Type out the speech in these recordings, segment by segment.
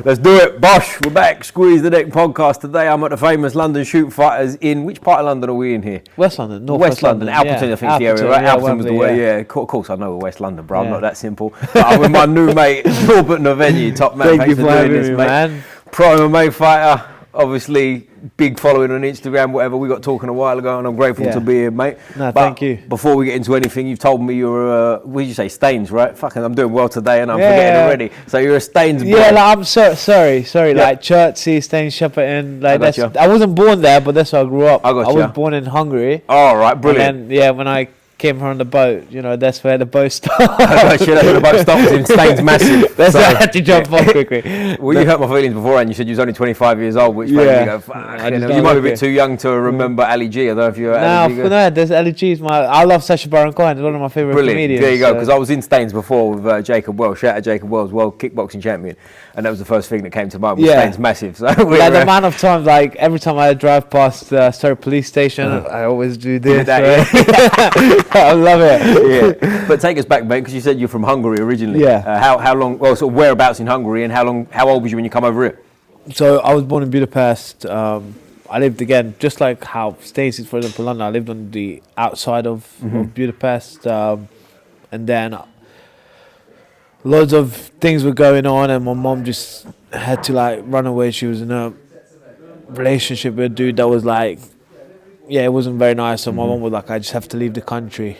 Let's do it. Bosh, we're back. Squeeze the Deck podcast. Today I'm at the famous London Shootfighters in... Which part of London are we in here? West London. West London. Alperton, I think is the area, right? Alperton was the way, yeah. Of course I know West London, bro. I'm not that simple. But I'm with my new mate, Norbert Novenyi, top man. Thank you for having me, man. Pro MMA fighter. Obviously, big following on Instagram, whatever. We got talking a while ago, and I'm grateful to be here, mate. No, thank you. Before we get into anything, you've told me you're what did you say, Staines, right? Fucking, I'm doing well today, and I'm forgetting already. So you're a Staines boy. Yeah, like, I'm sorry. Like Chertsey, Staines, Shepperton. Like I wasn't born there, but that's where I grew up. I was born in Hungary. All right, brilliant. And then, when I came here on the boat, that's where the boat stopped. That's where the boat stopped in Staines massive. That's why I had to jump off quickly. Well, you hurt my feelings beforehand. You said you was only 25 years old, which made me go, fuck. You might be a bit too young to remember Ali G. I don't know if you're Ali G. No, there's Ali G's. I love Sacha Baron Cohen. He's one of my favourite comedians. There you go, because I was in Staines before with Jacob Wells. Shout out Jacob Wells, world kickboxing champion. And that was the first thing that came to mind, was Staines massive. So the amount of times, like every time I drive past police station, I always do this. I love it. Yeah, but take us back, mate, because you said you're from Hungary originally. Yeah. How long? Well, sort of whereabouts in Hungary, and how old was you when you come over here? So I was born in Budapest. I lived again, just like how Stacey's, for example, London. I lived on the outside of Budapest, and then loads of things were going on, and my mom just had to like run away. She was in a relationship with a dude that was like, it wasn't very nice. So my mom was like, I just have to leave the country.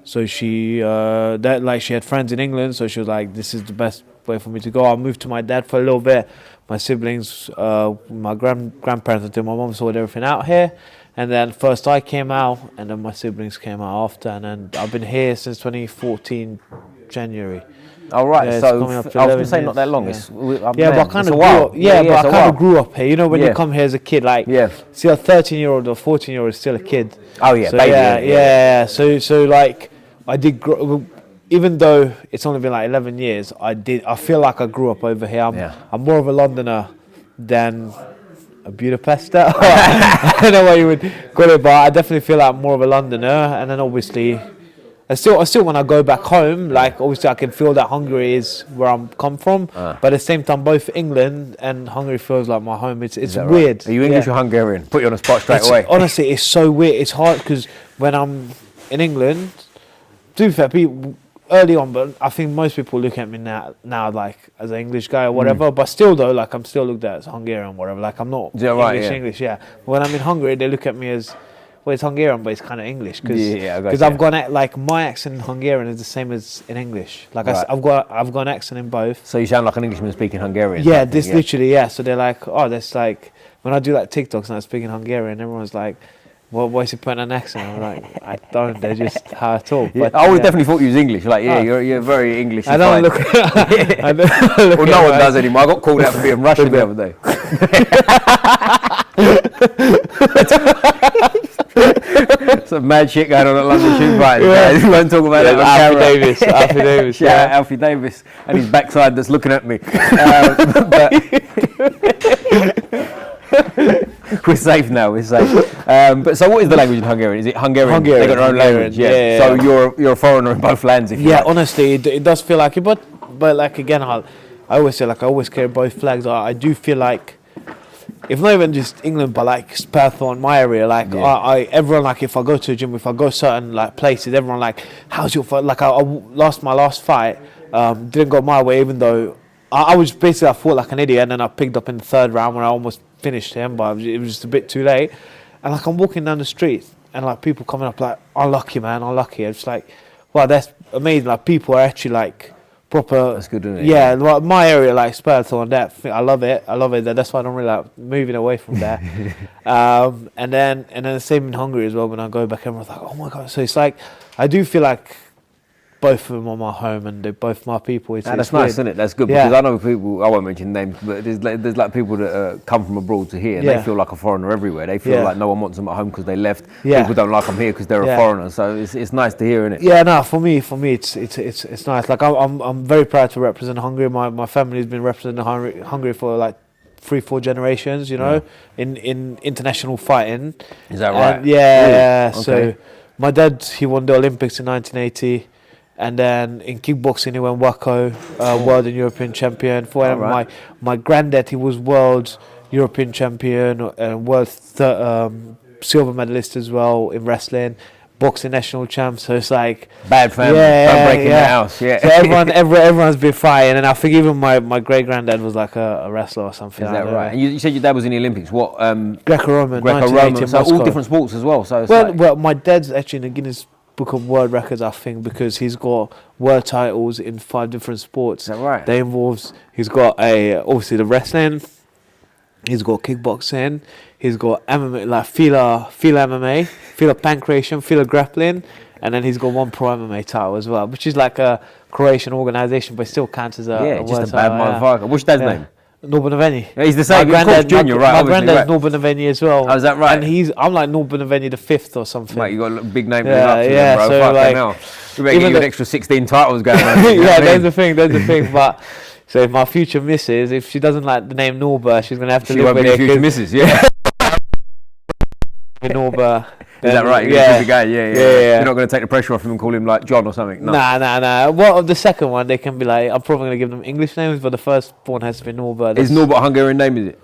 So she she had friends in England, so she was like, this is the best way for me to go. I moved to my dad for a little bit. My siblings, my grandparents until my mom sorted everything out here, and then first I came out, and then my siblings came out after, and then I've been here since 2014 January. All right, so I was going to say not that long. But I kind of grew up here. When you come here as a kid, like, see a 13-year-old or 14-year-old is still a kid. Oh yeah, so, baby. So like, I did grow. Even though it's only been like 11 years, I feel like I grew up over here. I'm more of a Londoner than a Budapester. I don't know what you would call it, but I definitely feel like I'm more of a Londoner. And then obviously, I still when I go back home, like obviously I can feel that Hungary is where I'm come from. But at the same time, both England and Hungary feels like my home. It's weird. Right? Are you English or Hungarian? Put you on the spot straight away. Honestly, it's so weird. It's hard because when I'm in England, to be fair, people early on, but I think most people look at me now like as an English guy or whatever. But still though, like I'm still looked at as Hungarian or whatever. Like I'm not English. But when I'm in Hungary, they look at me as, well, it's Hungarian, but it's kind of English because I've got like my accent in Hungarian is the same as in English. Like I've got an accent in both. So you sound like an Englishman speaking Hungarian. Yeah, literally. So they're like, oh, that's like when I do like TikToks and I'm speaking Hungarian, everyone's like, well, why is he putting an accent? I'm like, I don't. They're just how I talk. But, I always definitely thought you was English. Like, you're very English. I don't look. I don't look. Well, no one does anymore. I got called out for being Russian the other day. Some mad shit going on at London Shootfighters. We won't talk about that. Alfie Davis. Yeah, Alfie Davis and his backside that's looking at me. We're safe now. But so, what is the language in Hungarian? Is it Hungarian? They got their own language. Yeah. So you're a foreigner in both lands. If you like. Honestly, it does feel like it. But like again, I always say like I always carry both flags. I do feel like, if not even just England, but like Perth or my area, like everyone, like if I go to a gym, if I go certain like places, everyone like, how's your fight? Like I lost my last fight, didn't go my way, even though I was basically, I fought like an idiot, and then I picked up in the third round when I almost finished him, but it was just a bit too late. And like I'm walking down the street, and like people coming up like, unlucky man, unlucky. It's like, wow, that's amazing. Like people are actually like proper. That's good, isn't it? Yeah, like my area, like Spurs and that. I love it. That's why I don't really like moving away from there. And then the same in Hungary as well. When I go back, everyone's like, oh my god. So it's like I do feel like both of them are my home, and they're both my people. That's nice, isn't it? That's good, because I know people, I won't mention names, but there's like people that come from abroad to here, and they feel like a foreigner everywhere. They feel like no one wants them at home because they left. People don't like them here because they're a foreigner. So it's nice to hear, isn't it? Yeah, no, for me, it's nice. Like I'm very proud to represent Hungary. My family's been representing Hungary for like 3-4 generations. In international fighting. Is that right? Yeah. Okay. So my dad, he won the Olympics in 1980. And then in kickboxing, he went WACO, world and European champion. For right. my granddad, he was world European champion and world silver medalist as well in wrestling. Boxing national champ, so it's like bad family, breaking the house. Yeah, so everyone's been fighting, and I think even my great granddad was like a wrestler or something. Is that right? And you said your dad was in the Olympics. What? Greco-Roman. So all different sports as well. So it's well, my dad's actually in the Guinness Book of World Records, I think, because he's got world titles in 5 different sports. Is that right? That involves he's got obviously the wrestling. He's got kickboxing. He's got MMA, like Fila MMA, Fila Pancration, Fila Grappling, and then he's got 1 Pro MMA title as well, which is like a Croatian organisation, but it still counts as a just a bad motherfucker. What's dad's name? Norbert Novenyi. Yeah, he's the same. Junior, right? My granddad's Norbert Novenyi as well. Oh, is that right? And I'm like Norbert Novenyi the 5th or something. Mate, you got a big name to live up to, bro. So fucking like, hell. You better get you an extra 16 titles going on. There's the thing. But so if my future missus, if she doesn't like the name Norbert, she's gonna have to live with it. Future missus, yeah. Norbert. Is that right? You're a good guy, yeah. You're not going to take the pressure off him and call him like John or something? No. Nah. Well, the second one, they can be like, I'm probably going to give them English names, but the first one has to be Norbert. Is Norbert a Hungarian name, is it?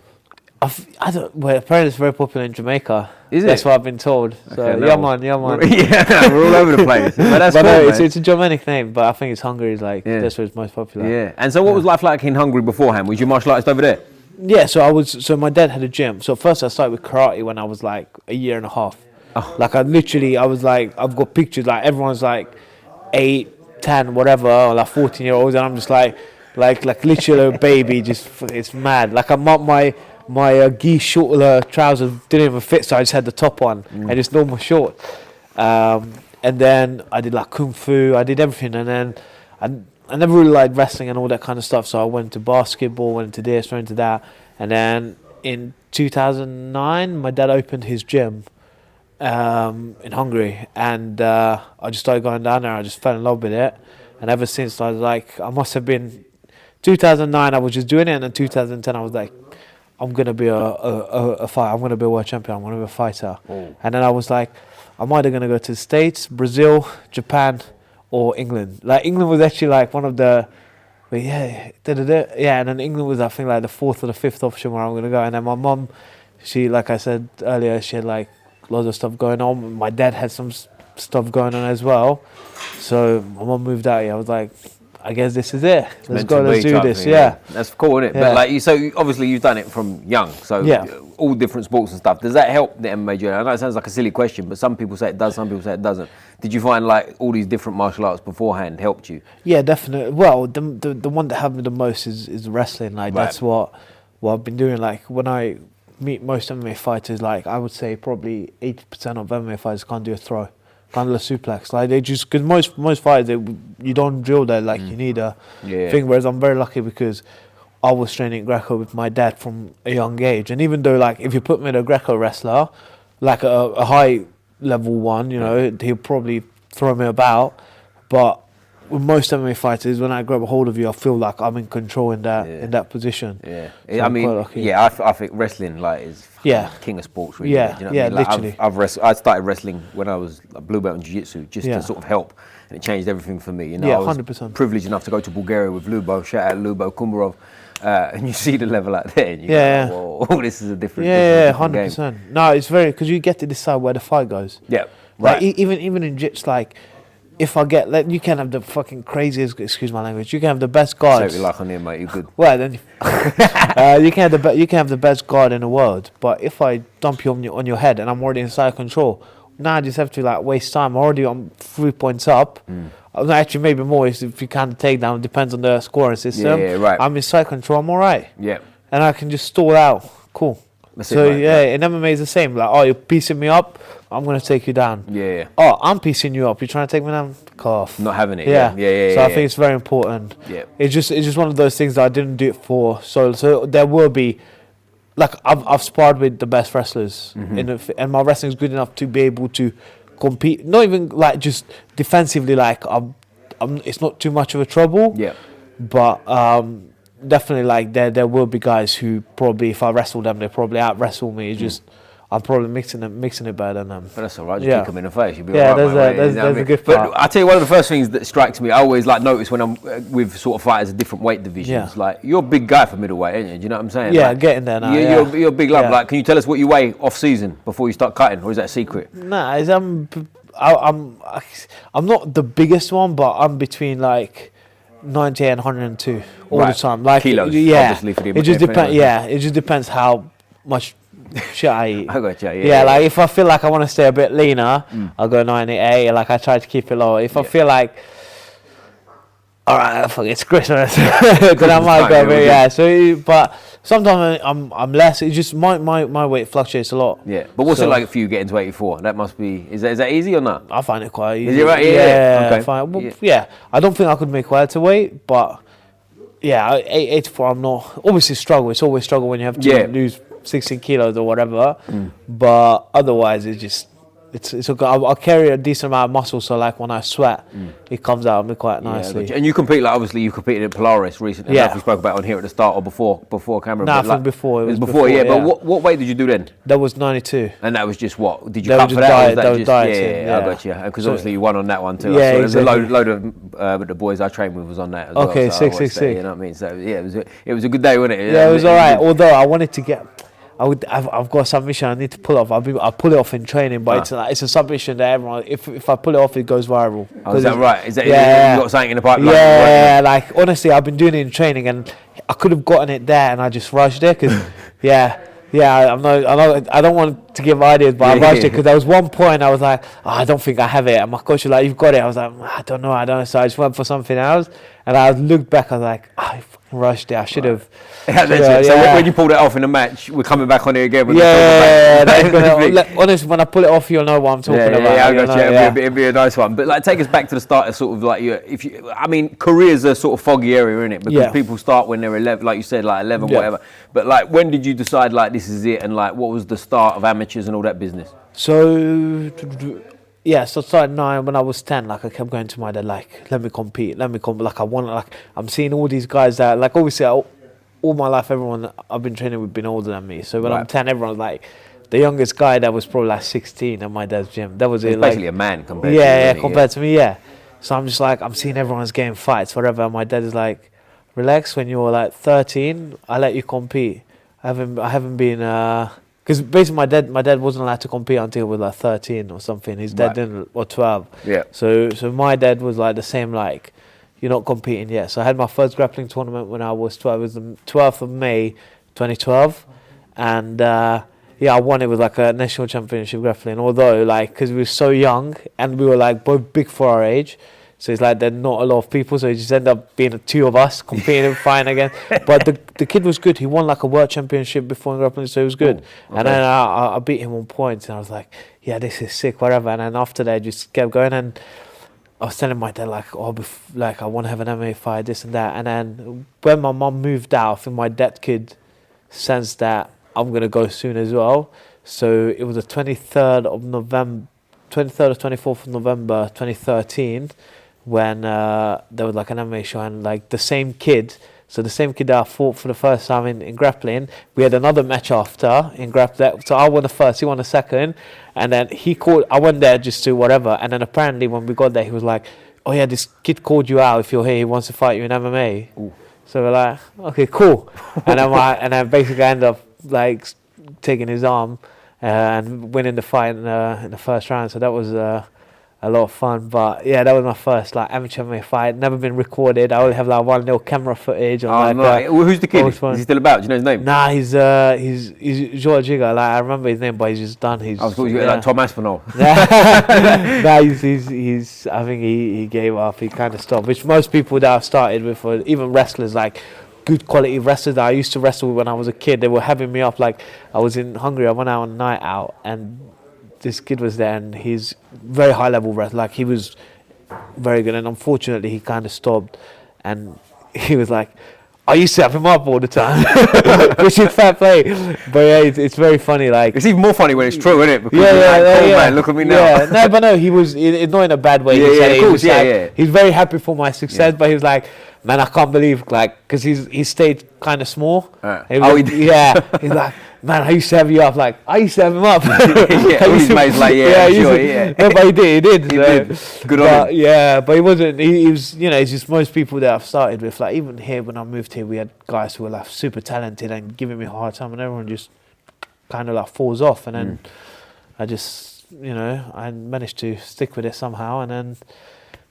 I don't. Well, apparently it's very popular in Jamaica. Is it? That's what I've been told. So okay, yeah, man. Yeah, we're all over the place. But that's cool, no, it's a Germanic name, but I think it's Hungary is like that's where it's most popular. Yeah. And so, what was life like in Hungary beforehand? Was you martial artist over there? Yeah. So my dad had a gym. So first I started with karate when I was like a year and a half. Oh. Like I was like, I've got pictures. Like everyone's like 8, 10, whatever, or like 14-year-olds, and I'm just like literally a baby. Just it's mad. Like my gi short trousers didn't even fit, so I just had the top on and just normal short. And then I did like kung fu, I did everything, and then I never really liked wrestling and all that kind of stuff, so I went to basketball, went into this, went into that, and then in 2009 my dad opened his gym in Hungary, and I just started going down there. I just fell in love with it, and ever since I must have been 2009 I was just doing it, and in 2010 I was like, I'm gonna be a fighter. I'm gonna be a world champion. I'm gonna be a fighter. Oh. And then I was like, I'm either gonna go to the States, Brazil, Japan, or England. Like England was actually like one of the, and then England was I think like the 4th or the 5th option where I'm gonna go. And then my mum, she, like I said earlier, she had like loads of stuff going on. My dad had some stuff going on as well. So my mum moved out here. I was like, I guess this is it. Let's do this. Yeah, that's cool, isn't it? Yeah. But like, so obviously you've done it from young, so all different sports and stuff. Does that help the MMA journey? I know it sounds like a silly question, but some people say it does, some people say it doesn't. Did you find like all these different martial arts beforehand helped you? Yeah, definitely. Well, the one that helped me the most is wrestling. Like that's what I've been doing. Like when I meet most MMA fighters, like I would say probably 80% of MMA fighters can't do a throw. Can't do a suplex. Like they just, because most fighters, you don't drill that. Like you need a thing. Whereas I'm very lucky because I was training Greco with my dad from a young age. And even though like if you put me in a Greco wrestler, like a high level one, you know, he'll probably throw me about. But with most MMA fighters, when I grab a hold of you, I feel like I'm in control in that position. Yeah, so I mean, I think wrestling like is king of sports. Really. Yeah, you know what I mean? Like, literally. I started wrestling when I was a blue belt in jiu-jitsu, just to sort of help, and it changed everything for me. You know, I was 100%. privileged enough to go to Bulgaria with Lubo. Shout out Lubo Kumbarov. And you see the level out there, and you go, whoa, this is a different. Yeah, 100%. Game. No, it's very, because you get to decide where the fight goes. Yeah, right. Like, even in jiu-jitsu, like. If I get, you can have the fucking craziest, excuse my language, you can have the best guards. Say what you like on here, mate, you're good. Well, then, you can have the best guard in the world, but if I dump you on your head and I'm already inside control, now I just have to like waste time. I'm already on 3 points up. Actually, maybe more if you can't take down, depends on the scoring system. Yeah, right. I'm inside control, I'm alright. Yeah. And I can just stall out. Cool. That's so, in MMA is the same. Like, oh, you're piecing me up, I'm going to take you down. Yeah. Oh, I'm piecing you up, you're trying to take me down? Off. Not having it. Yeah. So I think it's very important. Yeah. It's just one of those things that I didn't do it for. So there will be, like, I've sparred with the best wrestlers, and my wrestling is good enough to be able to compete. Not even like just defensively. Like it's not too much of a trouble. Yeah. But definitely, like there will be guys who probably, if I wrestle them, they probably out wrestle me. It's just I'm probably mixing it better than them. But that's all right. Just kick them in the face. You'll be all right. There's a good part. But I tell you, one of the first things that strikes me, I always like notice when I'm with sort of fighters of different weight divisions. Like you're a big guy for middleweight, ain't you? Do you know what I'm saying? Yeah, like, getting there now. You're a big lad. Like, can you tell us what you weigh off season before you start cutting, or is that a secret? Nah, I'm not the biggest one, but I'm between like 90 and 102 all the time. Like kilos, obviously for the it just depends. Yeah, it just depends how much shit I eat. I got you. Yeah, like if I feel like I want to stay a bit leaner, I'll go 98. Like I try to keep it low. If I feel like, all right, fuck, it's Christmas, then I might go a bit. So, but sometimes I'm less. It's just my weight fluctuates a lot. Yeah, but what's it like for you getting to 84? That must be. Is that easy or not? I find it quite easy. Is it right? Yeah. Okay. Fine. Well, I don't think I could make welterweight, but 84. I'm not. Obviously, struggle. It's always struggle when you have to lose 16 kilos or whatever. But otherwise, it's okay. I'll carry a decent amount of muscle, so like when I sweat, it comes out of me quite nicely. And you compete, like obviously you competed at Polaris recently. I don't know if we spoke about it on here at the start or before camera. No, I think before. It was before. But what weight did you do then? That was 92. And that was just what? Did you cut for that? That was dieting. I got you. Because obviously you won on that one too. Yeah, there's a load of the boys I trained with was on that as well. Okay, 666. You know what I mean? So it was a good day, wasn't it? Yeah, it was alright. Although I wanted to get. I've got a submission I need to pull off. I pull it off in training, but it's a submission that everyone. If I pull it off, it goes viral. Oh, is that right? Is that you got something in the pipeline? Yeah, like honestly, I've been doing it in training, and I could have gotten it there, and I just rushed it because, I don't want to give ideas, but I rushed it because there was one point I was like, I don't think I have it, and my coach was like, you've got it. I was like, I don't know. So I just went for something else, and I looked back, I was like, I rushed it. I should have. So when you pull that off in a match, we're coming back on here again. Honestly, when I pull it off, you'll know what I'm talking about. Yeah, I got you. It'd be a nice one. But like, take us back to the start of sort of like careers are sort of foggy area, isn't it? Because people start when they're 11, like you said, like 11, whatever. But like, when did you decide like this is it, and like, what was the start of amateurs and all that business? So I started 9 when I was 10. Like I kept going to my dad, like, let me compete. Like I'm seeing all these guys that, like, obviously all my life, everyone I've been training with been older than me. So when I'm 10, everyone's like, the youngest guy that was probably like 16 at my dad's gym. That was it. Basically a man compared to you. Compared to me, So I'm just like, I'm seeing everyone's getting fights, whatever. And my dad is like, relax. When you're like 13, I let you compete. I haven't been. Because basically my dad wasn't allowed to compete until he was like 13 or something. His dad didn't, or 12. Yeah. So my dad was like the same, like, you're not competing yet. So I had my first grappling tournament when I was 12. It was the 12th of May, 2012. And I won it with like a national championship grappling. Although, like, because we were so young and we were like both big for our age. So it's like there's not a lot of people, so it just ended up being the two of us competing and fighting again. But the kid was good. He won like a world championship before in grappling, so it was good. Okay. And then I beat him on points, and I was like, yeah, this is sick, whatever. And then after that, I just kept going, and I was telling my dad like, I want to have an MMA fight, this and that. And then when my mum moved out, I think my dad could sense that I'm gonna go soon as well. So it was the 23rd or 24th of November, 2013. When there was like an MMA show, and like the same kid that I fought for the first time in grappling, we had another match after in grappling. So I won the first, he won the second, and then I went there just to whatever, and then apparently when we got there, he was like, oh yeah, this kid called you out, if you're here, he wants to fight you in MMA. Ooh. So we're like, okay, cool. And then basically I ended up like taking his arm and winning the fight in the first round. So that was a lot of fun. But yeah, that was my first like amateur MMA fight. Never been recorded. I only have like one little camera footage. Who's the kid? Is he still about? Do you know his name? Nah, he's George Jigger. Like I remember his name, but he's just done. I was thought you like Tom Aspinall. Nah, he's. I think he gave up. He kind of stopped. Which most people that I've started with, or even wrestlers, like good quality wrestlers that I used to wrestle with when I was a kid, they were having me up. Like I was in Hungary. I went out on a night out and this kid was there, and he's very high level wrestler. Like he was very good, and unfortunately he kind of stopped. And he was like, I used to have him up all the time, which is fair play. But yeah, it's very funny. Like it's even more funny when it's true, isn't it? Because man, look at me now. No, he was not in a bad way. Of course, he's very happy for my success, but he was like, man, I can't believe, like, because he stayed kind of small. He did. Yeah. He's like, man, I used to have you up. Like, I used to have him up. His mate's like, No, but he did. He did. Good on him. Yeah, but he wasn't. He was, it's just most people that I've started with. Like, even here, when I moved here, we had guys who were like super talented and giving me a hard time, and everyone just kind of like falls off. And then I just, I managed to stick with it somehow, and then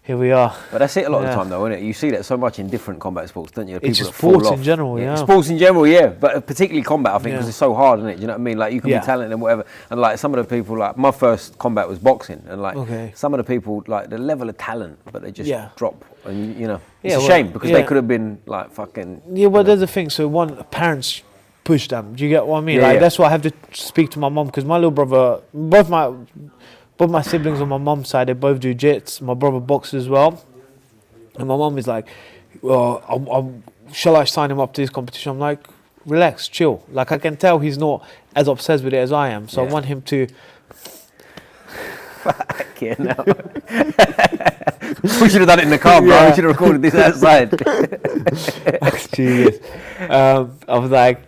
here we are. But that's it a lot of the time, though, isn't it? You see that so much in different combat sports, don't you? It's just sports in general, Sports in general, yeah. But particularly combat, I think, because it's so hard, isn't it? You know what I mean? Like, you can be talented and whatever. And, like, some of the people, like, my first combat was boxing. And, like, some of the people, like, the level of talent, but they just drop. And, it's a shame because they could have been, like, fucking... Yeah, well, there's the thing. So, parents push them. Do you get what I mean? That's why I have to speak to my mom, because my little brother, both my siblings on my mom's side, they both do jits. My brother boxes as well. And my mom is like, well, shall I sign him up to this competition? I'm like, relax, chill. Like, I can tell he's not as obsessed with it as I am. So I want him to... Fucking hell. We should have done it in the car, bro. We should have recorded this outside. Jesus. I was like,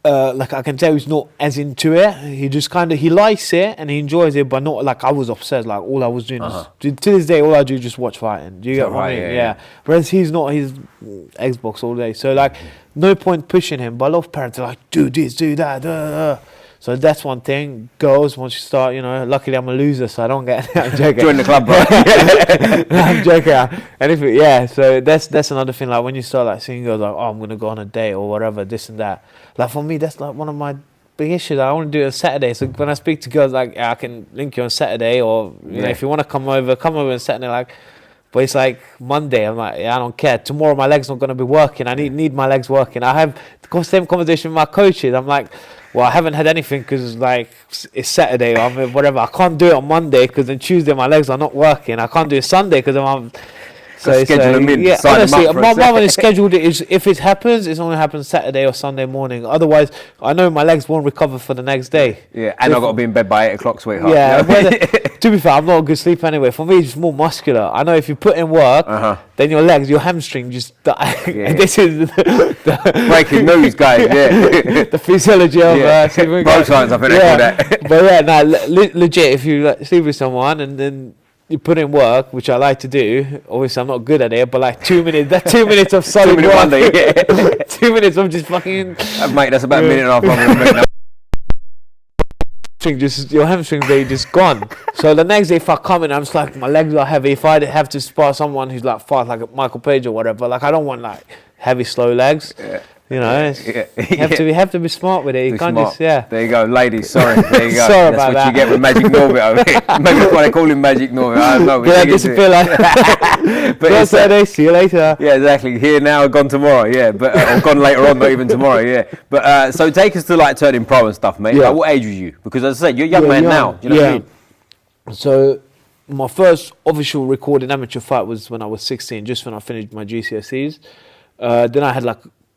I can tell he's not as into it. He just he likes it and he enjoys it, but not like I was obsessed. Like, all I was doing is, to this day, all I do is just watch fighting. Do you get what I mean? Yeah. Whereas he's not, he's Xbox all day. So, like, no point pushing him. But a lot of parents are like, do this, do that. So that's one thing. Girls, once you start, luckily I'm a loser, so I don't get... I'm joking. Join the club, bro. I'm joking. Anything, so that's another thing. Like, when you start, like, seeing girls, like, I'm going to go on a date or whatever, this and that. Like, for me, that's, like, one of my big issues. I want to do it on Saturday. So when I speak to girls, like, I can link you on Saturday, or, if you want to come over on Saturday, like... But it's like Monday, I'm like, I don't care. Tomorrow my leg's not going to be working. I need my legs working. I have the same conversation with my coaches. I'm like, well, I haven't had anything because, like, it's Saturday or whatever. I can't do it on Monday because then Tuesday my legs are not working. I can't do it Sunday because I'm... So schedule them in. Yeah, honestly, my mum has scheduled it. If it happens, it's only happens Saturday or Sunday morning. Otherwise, I know my legs won't recover for the next day. Yeah, and I've got to be in bed by 8 o'clock, sweetheart. Yeah, to be fair, I'm not a good sleep anyway. For me, it's more muscular. I know if you put in work, then your legs, your hamstring just die. Yeah. This is the breaking news, guys. Yeah, the physiology of sleeping. Bro science, I think they call that. But legit, if you sleep with someone and then you put in work, which I like to do. Obviously, I'm not good at it, but like 2 minutes. That's 2 minutes of solid work. 2 minutes of just fucking. Mate, that's about a minute and a half. Your hamstring blade just gone. So the next day, if I come in, I'm just like, my legs are heavy. If I have to spar someone who's like fast, like Michael Page or whatever, like, I don't want like heavy, slow legs. Yeah. You have to be smart with it. You can't just, There you go, ladies. Sorry, there you go. Sorry that's about what you get with Magic Norbert over here. Maybe that's why they call him Magic Norbert. I don't know. But I disappear like. But Saturday, see you later. Yeah, exactly. Here now, gone tomorrow. Yeah, but or gone later on, not even tomorrow. Yeah, but so take us to like turning pro and stuff, mate. Yeah. Like, what age was you? Because as I said, you're a young man now. You know what I mean? So my first official recorded amateur fight was when I was 16, just when I finished my GCSEs. Then I had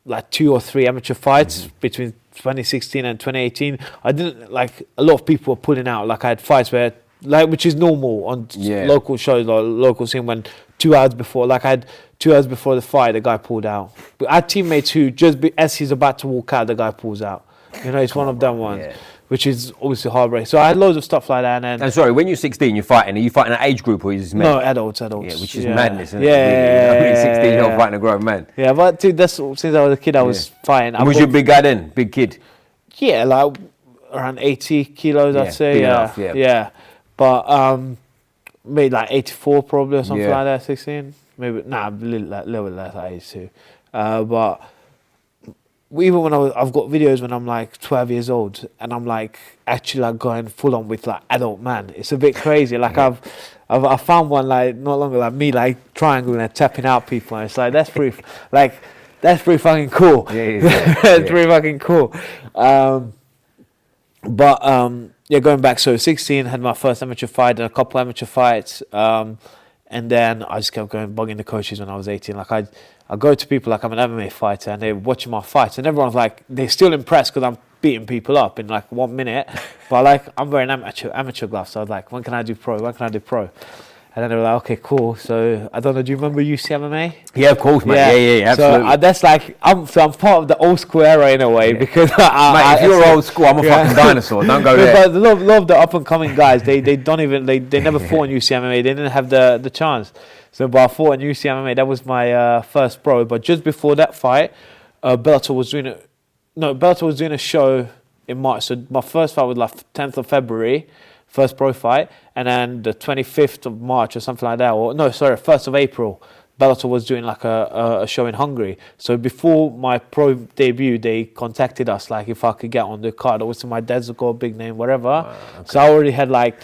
like 2 or 3 amateur fights between 2016 and 2018. I didn't, like, a lot of people were pulling out. Like, I had fights where, like, which is normal on local shows or local scene, when 2 hours before, like, I had 2 hours before the fight, the guy pulled out. But I had teammates who as he's about to walk out, the guy pulls out. It's one of them ones. Yeah. Which is obviously heartbreaking. So I had loads of stuff like that. And sorry, when you're 16, you're fighting. Are you fighting an age group or is it men? No, adults. Yeah, which is madness, isn't it? Yeah. 16, you're not fighting a grown man. Yeah, but that's since I was a kid, I was fighting. And was you a big guy then? Big kid? Yeah, like around 80 kilos, I'd say. Yeah. But maybe like 84 probably or something like that, 16. Maybe, a little bit less, like 82. But even when I've got videos when I'm like 12 years old and I'm like actually like going full on with like adult man. It's a bit crazy. Like I found one like not long ago, like me like triangling and tapping out people. And it's like that's pretty fucking cool. It's pretty fucking cool. Going back, so 16 had my first amateur fight and a couple amateur fights. And then I just kept going bugging the coaches when I was 18. Like I go to people like I'm an MMA fighter and they're watching my fights and everyone's like, they're still impressed because I'm beating people up in like 1 minute. But like I'm wearing amateur gloves. So I was like, when can I do pro? And then they were like, okay, cool. So I don't know. Do you remember UCMMA? Yeah, of course, mate. Yeah, absolutely. So that's like I'm part of the old school era in a way because mate, if you're old school, I'm a fucking dinosaur. Don't go there. But a lot of the up and coming guys, they don't even they never fought in UCMMA. They didn't have the chance. So, but I fought in UCMMA. That was my first pro. But just before that fight, Bellator was doing a show in March. So my first fight was like 10th of February. First pro fight, and then the 25th of March or something like that, 1st of April, Bellator was doing like a show in Hungary. So before my pro debut, they contacted us like if I could get on the card. Obviously my dad's got a big name, whatever. Okay. So I already had like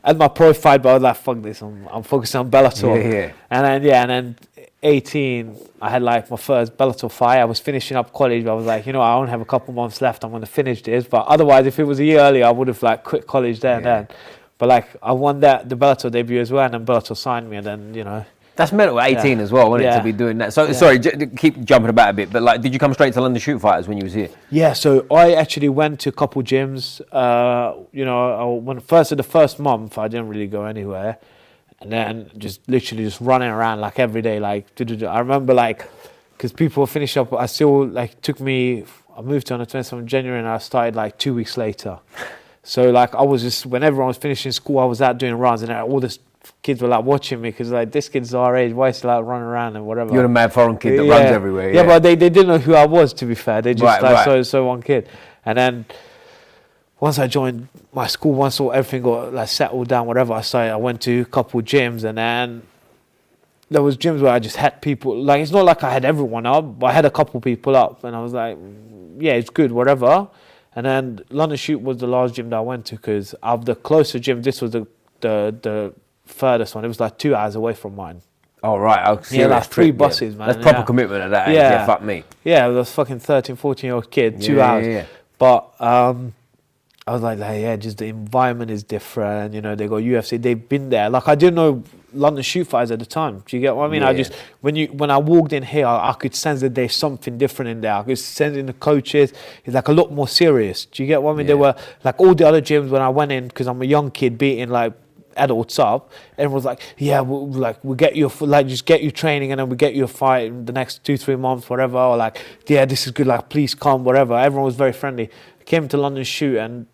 at my pro fight, but I was like, fuck this, I'm focusing on Bellator. Yeah. And then 18, I had like my first Bellator fight. I was finishing up college, but I was like, I only have a couple months left. I'm going to finish this. But otherwise, if it was a year earlier, I would have like quit college there and then. But like I won the Bellator debut as well, and then Bellator signed me, and then That's mental at 18 as well, wasn't it, to be doing that? So sorry, keep jumping about a bit, but like, did you come straight to London Shootfighters when you was here? Yeah, so I actually went to a couple gyms. The first month I didn't really go anywhere. And then just literally just running around like every day, like I remember like, because people were finished up, I moved to on the 27th of January and I started like 2 weeks later. So like I was just, when everyone was finishing school, I was out doing runs and all the kids were like watching me because like this kid's our age, why is he like running around and whatever. You're a mad foreign kid that runs everywhere. Yeah, but they didn't know who I was, to be fair. They just so one kid. And then once I joined my school, once everything got like settled down, whatever, I went to a couple gyms, and then there was gyms where I just had people, like it's not like I had everyone up, but I had a couple people up, and I was like, yeah, it's good, whatever. And then London Shoot was the last gym that I went to, because of the closer gym, this was the furthest one. It was like 2 hours away from mine. Oh, right. I'll see. Yeah, like 3 buses, man. That's proper commitment at that age. Yeah, fuck me. Yeah, I was fucking 13, 14-year-old kid, 2 hours. Yeah. But I was like, just the environment is different. They got UFC. They've been there. Like I didn't know London Shootfighters at the time. Do you get what I mean? I just when I walked in here, I could sense that there's something different in there. I could sense in the coaches. It's like a lot more serious. Do you get what I mean? They were like all the other gyms when I went in, because I'm a young kid beating like adults up. Everyone was like, we'll get you just get you training, and then we get you a fight in the next 2-3 months, whatever. Or like, this is good. Like, please come, whatever. Everyone was very friendly. Came to London Shoot, and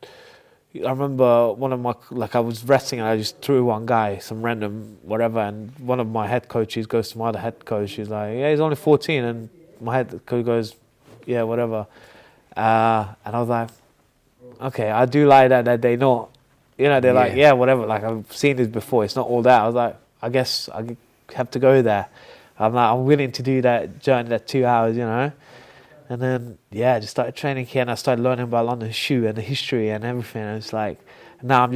I remember one of my, I was wrestling and I just threw one guy, some random whatever, and one of my head coaches goes to my other head coach. He's like, he's only 14, and my head coach goes, whatever. And I was like, okay, I do like that they not, they're like, whatever, like I've seen this before, it's not all that. I was like, I guess I have to go there. I'm like, I'm willing to do that journey, that 2 hours, And then, I just started training here, and I started learning about London Shoot and the history and everything. And it's like, now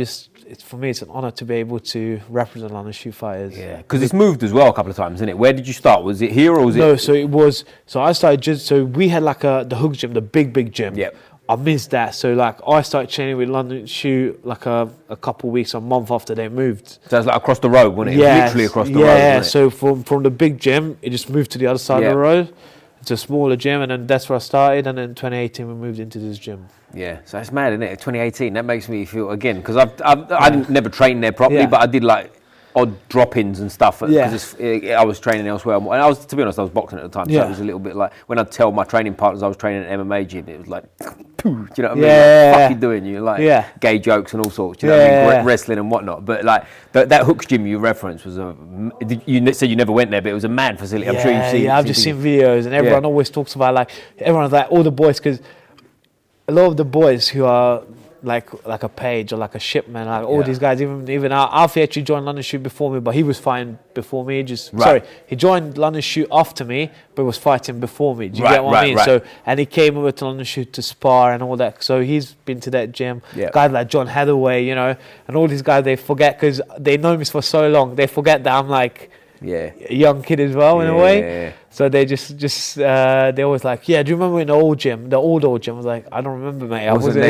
for me, it's an honor to be able to represent London Shootfighters. Yeah, because it's moved as well a couple of times, isn't it? Where did you start? Was it here or was it? No, so I started so we had like the Hook gym, the big gym. Yep. I missed that. So like I started training with London Shoot like a couple of weeks, a month after they moved. So it's like across the road, wasn't it? Yeah, literally across the road. Yeah, so from the big gym, it just moved to the other side of the road. It's a smaller gym, and then that's where I started. And then in 2018, we moved into this gym. Yeah, so it's mad, isn't it? 2018, that makes me feel, again, because I never trained there properly, but I did like odd drop-ins and stuff. Because I was training elsewhere. And to be honest, I was boxing at the time. So it was a little bit like, when I tell my training partners I was training at MMA gym, it was like, do you know what I mean? Like, fuck you doing? You like gay jokes and all sorts, you know what I mean? Wrestling and whatnot. But like, that Hooks gym you referenced was you said you never went there, but it was a mad facility. I'm sure you've seen. Yeah, I've just seen videos, and everyone always talks about, like, everyone's like, all the boys, because a lot of the boys who are like a Page or like a Shipman, like all these guys, even Alfie actually joined London Shoot before me, but he was fighting before me. He joined London Shoot after me, but was fighting before me. Do you get what I mean? Right. So, and he came over to London Shoot to spar and all that. So he's been to that gym. Guys like John Hathaway, and all these guys, they forget, because they know me for so long, they forget that I'm like a young kid as well in a way. So they just they always like, do you remember in the old gym, the old gym? I was like, I don't remember, mate. I wasn't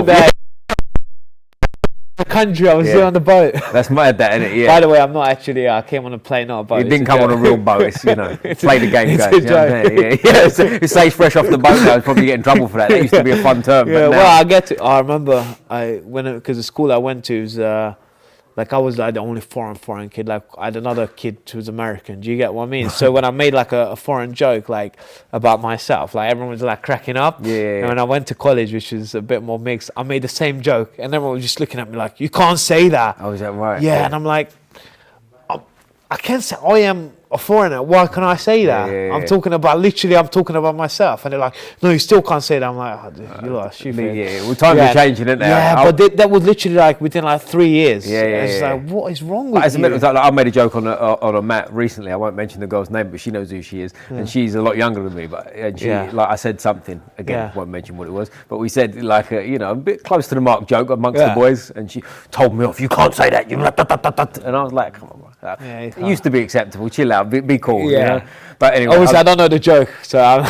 there. The country, I was still on the boat. That's mad, that, isn't it? Yeah. By the way, I'm not actually. I came on a plane, not a boat. You didn't come on a real boat. It's play the game, guys. It stays fresh off the boat now. I'd probably get in trouble for that. That used to be a fun term. Yeah, well, I remember because the school I went to was like I was like the only foreign kid. Like I had another kid who was American. Do you get what I mean? So when I made like a foreign joke like about myself, like everyone was like cracking up. Yeah. And when I went to college, which is a bit more mixed, I made the same joke, and everyone was just looking at me like, "You can't say that." Oh, is that right? Yeah, and I'm like, I can't say I am a foreigner. Why can I say that? Yeah. I'm talking about myself, and they're like, "No, you still can't say that." I'm like, oh, "You are stupid." Yeah, well, times are changing, isn't they? Yeah, but that was literally like within like 3 years. Yeah. It's like, what is wrong with you? Like, I made a joke on a mat recently. I won't mention the girl's name, but she knows who she is, and she's a lot younger than me. But she, like, I said something again. Won't mention what it was, but we said like a bit close to the mark joke amongst the boys, and she told me off. You can't say that. And I was like, come on. It used to be acceptable. Chill out. Be cool. Yeah. You know? But anyway, obviously I don't know the joke, so I'm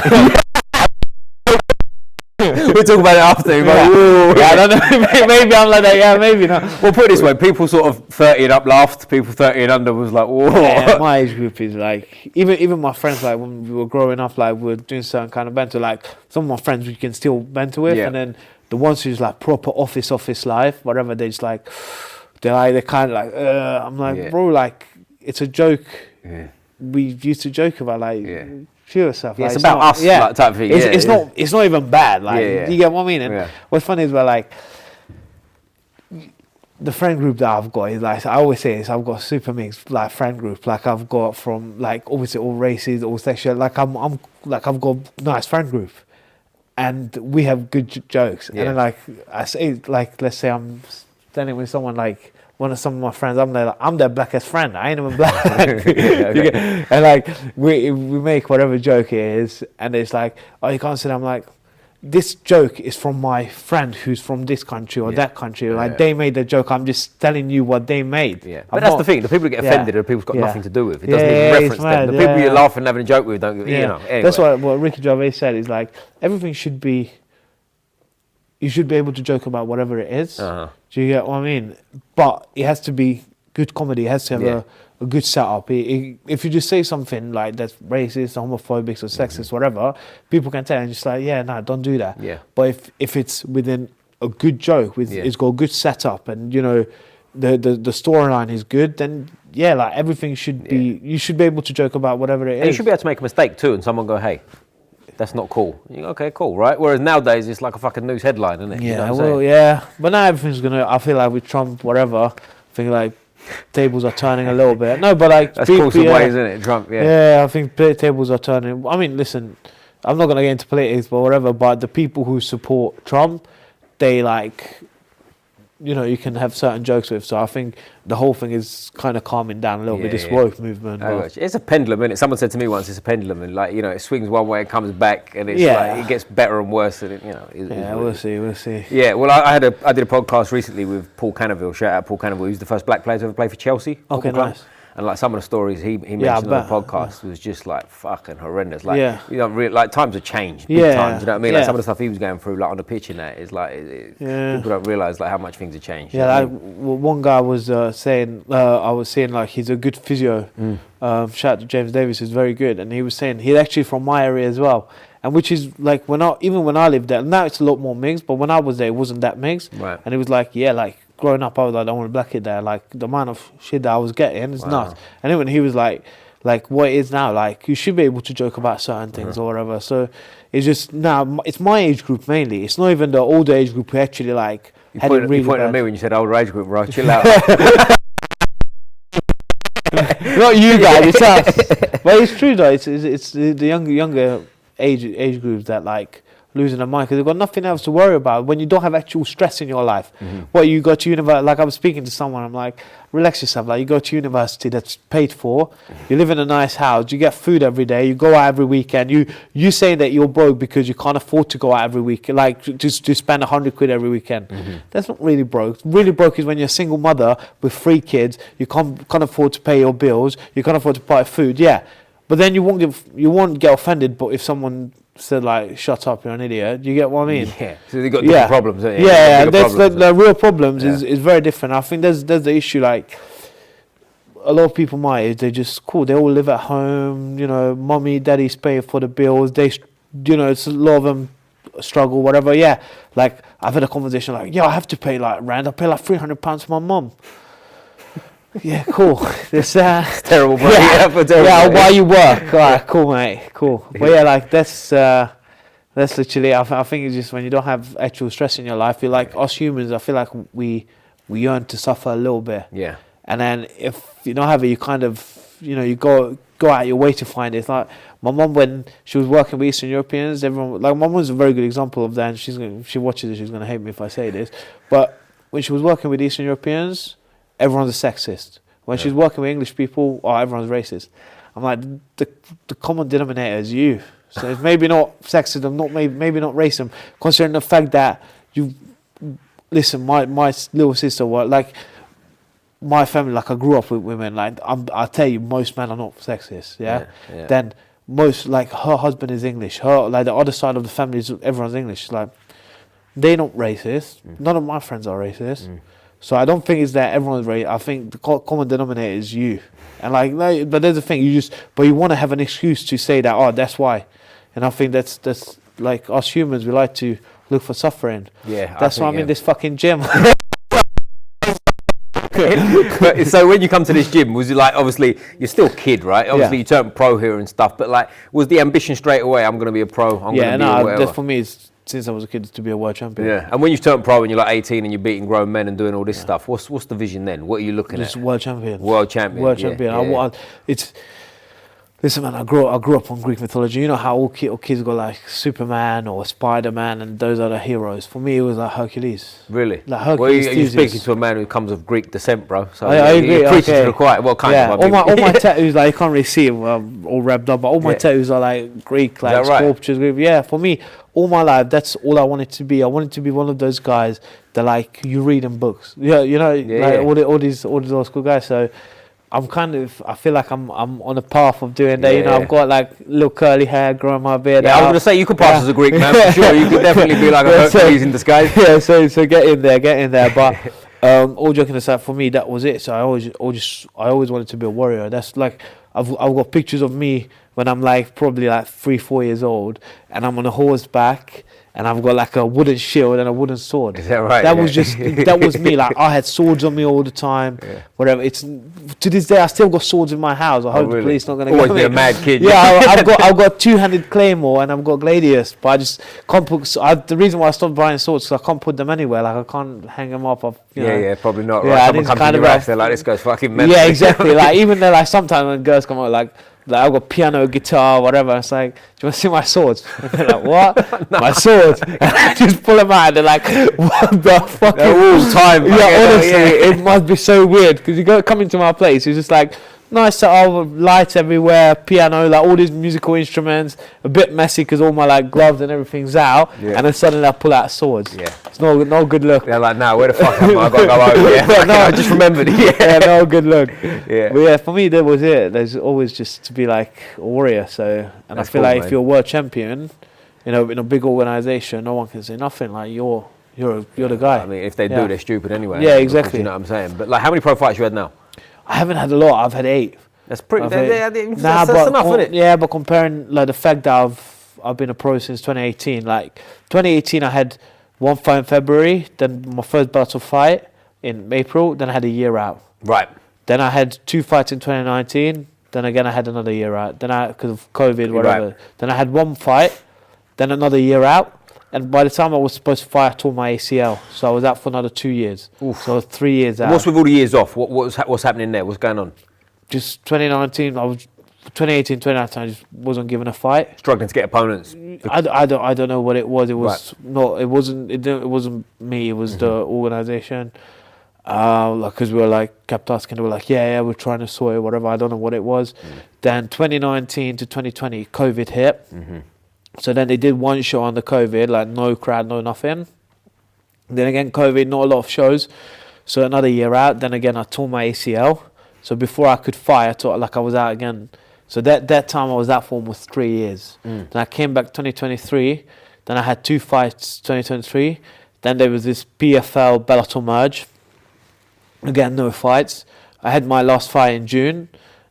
we'll talk about it after. I don't know. Maybe I'm like that. Yeah, maybe not. Well, put it this way: people sort of 30 and up laughed. People 30 and under was like, whoa. Yeah, my age group is like even my friends. Like when we were growing up, like we were doing certain kind of banter. Like some of my friends we can still banter with, and then the ones who's like proper office life, whatever. They just like. They're kind of like, I'm like, bro, like, it's a joke. Yeah. We used to joke about, like, pure stuff. Yeah, like, it's about us, like, type of thing. It's not even bad. Like, you get what I mean? And what's funny is, like, the friend group that I've got is, like, I always say this, I've got a super mixed, like, friend group. Like, I've got from, like, obviously all races, all sexual. Like, I've got a nice friend group. And we have good jokes. And then, like, I say, like, let's say I'm standing with someone like some of my friends, I'm their blackest friend. I ain't even black. And like we make whatever joke it is, and it's like, oh, you can't say that. I'm like, this joke is from my friend who's from this country or that country. Like they made the joke. I'm just telling you what they made. Yeah. But that's the thing. The people who get offended are people who's got nothing to do with. It doesn't even reference them. The people you're laughing and having a joke with don't. Anyway. That's what Ricky Gervais said. Is like everything should be. You should be able to joke about whatever it is. Do you get what I mean? But it has to be good comedy. It has to have a good setup. If you just say something like that's racist, homophobic, or sexist, whatever, people can tell and just like, don't do that. Yeah. But if it's within a good joke, it's got a good setup, and the storyline is good, then like everything should be. You should be able to joke about whatever it is. You should be able to make a mistake too, and someone go, "Hey, that's not cool." You go, okay, cool, right? Whereas nowadays it's like a fucking news headline, isn't it? Yeah, But now everything's I feel like with Trump, whatever, I think like tables are turning a little bit. No, but like that's cool some ways, isn't it? Trump, Yeah, I think tables are turning. I mean, listen, I'm not gonna get into politics, but whatever. But the people who support Trump, they like. You can have certain jokes with. So I think the whole thing is kind of calming down a little bit. This woke movement. It's a pendulum, isn't it? Someone said to me once, it's a pendulum, and like it swings one way, it comes back, and it's like it gets better and worse. And we'll see. Yeah, well, I did a podcast recently with Paul Canaville. Shout out Paul Canaville. He's the first black player to ever play for Chelsea. Okay, nice. And like some of the stories he mentioned on the podcast was just like fucking horrendous. Like like times have changed. Big times, you know what I mean? Like some of the stuff he was going through, like on the pitch and that, is like people don't realise like how much things have changed. Yeah, like one guy was saying, I was saying like he's a good physio. Shout out to James Davis, who's very good, and he was saying he's actually from my area as well. And which is like when I lived there, now it's a lot more mixed, but when I was there, it wasn't that mixed. Right. And it was like growing up, I was like, I don't want a black kid there. Like the amount of shit that I was getting is nuts. And then when he was like what it is now, like you should be able to joke about certain things or whatever. So it's just now it's my age group mainly. It's not even the older age group who actually like had it really bad. You pointed at me when you said older age group, bro. Chill out. Not you guys, it's us. But it's true though. It's the younger age groups that like losing their mind because they've got nothing else to worry about when you don't have actual stress in your life. What you go to university, like I was speaking to someone, I'm like, relax yourself. Like you go to university that's paid for, you live in a nice house, you get food every day, you go out every weekend. You say that you're broke because you can't afford to go out every week, like to spend 100 quid every weekend. That's not really broke. Really broke is when you're a single mother with 3 kids, you can't afford to pay your bills, you can't afford to buy food. Yeah, but then you won't get offended. But if someone said like, "Shut up, you're an idiot," you get what I mean? Yeah. So they got different problems. That's the real problems is very different. I think there's the issue like a lot of people my age, they just cool. They all live at home. Mommy, daddy's paying for the bills. They, it's a lot of them struggle, whatever. Yeah, like I've had a conversation like, I have to pay like rent. I pay like £300 for my mum. Yeah, cool. This it's terrible, bro. While you work. All right, cool, mate. Cool. But yeah, like that's literally. I think it's just when you don't have actual stress in your life. You're like us humans. I feel like we yearn to suffer a little bit. Yeah. And then if you don't have it, you kind of you go out your way to find it. It's like my mum, when she was working with Eastern Europeans, everyone, like, my mum's a very good example of that, and she watches it, she's going to hate me if I say this, but when she was working with Eastern Europeans, everyone's a sexist. When she's working with English people, everyone's racist. I'm like, the common denominator is you. So it's maybe not sexism, maybe not racism, considering the fact that listen, my little sister, like, my family, like, I grew up with women, like, I'll tell you, most men are not sexist, Then most, like, her husband is English, like, the other side of the family is everyone's English, like, they're not racist, none of my friends are racist, so I don't think it's that everyone's racist. I think the common denominator is you, and like, but there's the thing, but you want to have an excuse to say that, that's why, and I think that's like, us humans, we like to look for suffering, that's why I'm in this fucking gym. So when you come to this gym, was it like, obviously you're still a kid, right? Obviously you turned pro here and stuff, but like, was the ambition straight away, I'm going to be a pro, I'm going to be a whatever? For me, it's, since I was a kid, to be a world champion. Yeah, and when you turned pro and you're like 18 and you're beating grown men and doing all this stuff, what's the vision then? What are you looking at? Just world champion. World champion. World champion. Listen, man, I grew up on Greek mythology. You know how all kids go like Superman or Spider-Man, and those are the heroes. For me, it was like Hercules. Really? Like Hercules. Well, you're speaking to a man who comes of Greek descent, bro. So I agree. He preaches to the choir. Well, kind of. All my tattoos, like, you can't really see them all wrapped up, but all my tattoos are like Greek, like sculptures. Right? Yeah, for me, all my life, that's all I wanted to be. I wanted to be one of those guys that, like, you read in books. Yeah, all these old school guys. So I feel like I'm on a path of doing that. I've got like little curly hair, growing my beard out. I was going to say, you could pass as a Greek man for sure. You could definitely be like a Hercules in disguise. Yeah, so get in there. But all joking aside, for me, that was it. So I always wanted to be a warrior. That's like, I've got pictures of me when I'm like probably like 3-4 years old, and I'm on a horseback, and I've got like a wooden shield and a wooden sword. Is that right? That was me. Like, I had swords on me all the time. Yeah. Whatever. It's to this day I still got swords in my house. I hope the police not going to get me. Always be a mad kid. Yeah, I've got two-handed claymore and I've got gladius, but I just can't put. The reason why I stopped buying swords is I can't put them anywhere. Like, I can't hang them up. Probably not. Right. Someone comes in your house, they're like, this guy's fucking mental. Yeah, exactly. Like, even though, like, sometimes when girls come out, like I've got piano, guitar, whatever. It's like, do you want to see my swords? And they're like, what? No. My swords. And I just pull them out and they're like, what the fuck? They're all time. Yeah, honestly, it must be so weird, because you come into my place, it's just like, nice set of lights everywhere, piano, like all these musical instruments, a bit messy because all my like gloves and everything's out, and then suddenly I pull out swords. Yeah, it's no good look. They're like, nah, where the fuck am I? I gotta go over. Yeah, no, I just remembered. Yeah, no good look. Yeah, but yeah, for me that was it. There's always just to be like a warrior. So, and that's, I feel cool, like, man, if you're a world champion, in a big organization, no one can say nothing. Like, you're the guy. I mean, if they do, they're stupid anyway. Yeah, exactly. You know what I'm saying? But like, how many pro fights you had now? I haven't had a lot. I've had 8. That's pretty. That's enough, isn't it? Yeah, but comparing like the fact that I've been a pro since 2018. Like 2018, I had 1 fight in February, then my first Bellator fight in April, then I had a year out. Right. Then I had 2 fights in 2019. Then again, I had another year out. Then because of COVID, whatever. Right. Then I had 1 fight, then another year out. And by the time I was supposed to fight, I tore my ACL. So I was out for another 2 years. Oof. So 3 years out. What's with all the years off? What's happening there? What's going on? Just 2019, 2018, 2019, I just wasn't given a fight. Struggling to get opponents. I don't know what it was. It was not. It wasn't me. It was the organization. Because we were like, kept asking. They were like, yeah, we're trying to sort it, whatever. I don't know what it was. Then 2019 to 2020, COVID hit. So then they did 1 show on the COVID, like no crowd, no nothing. Then again, COVID, not a lot of shows. So another year out. Then again, I tore my ACL. So before I could fight, I thought like I was out again. So that time I was out for almost 3 years. Then I came back 2023. Then I had 2 fights 2023. Then there was this PFL Bellator merge. Again, no fights. I had my last fight in June.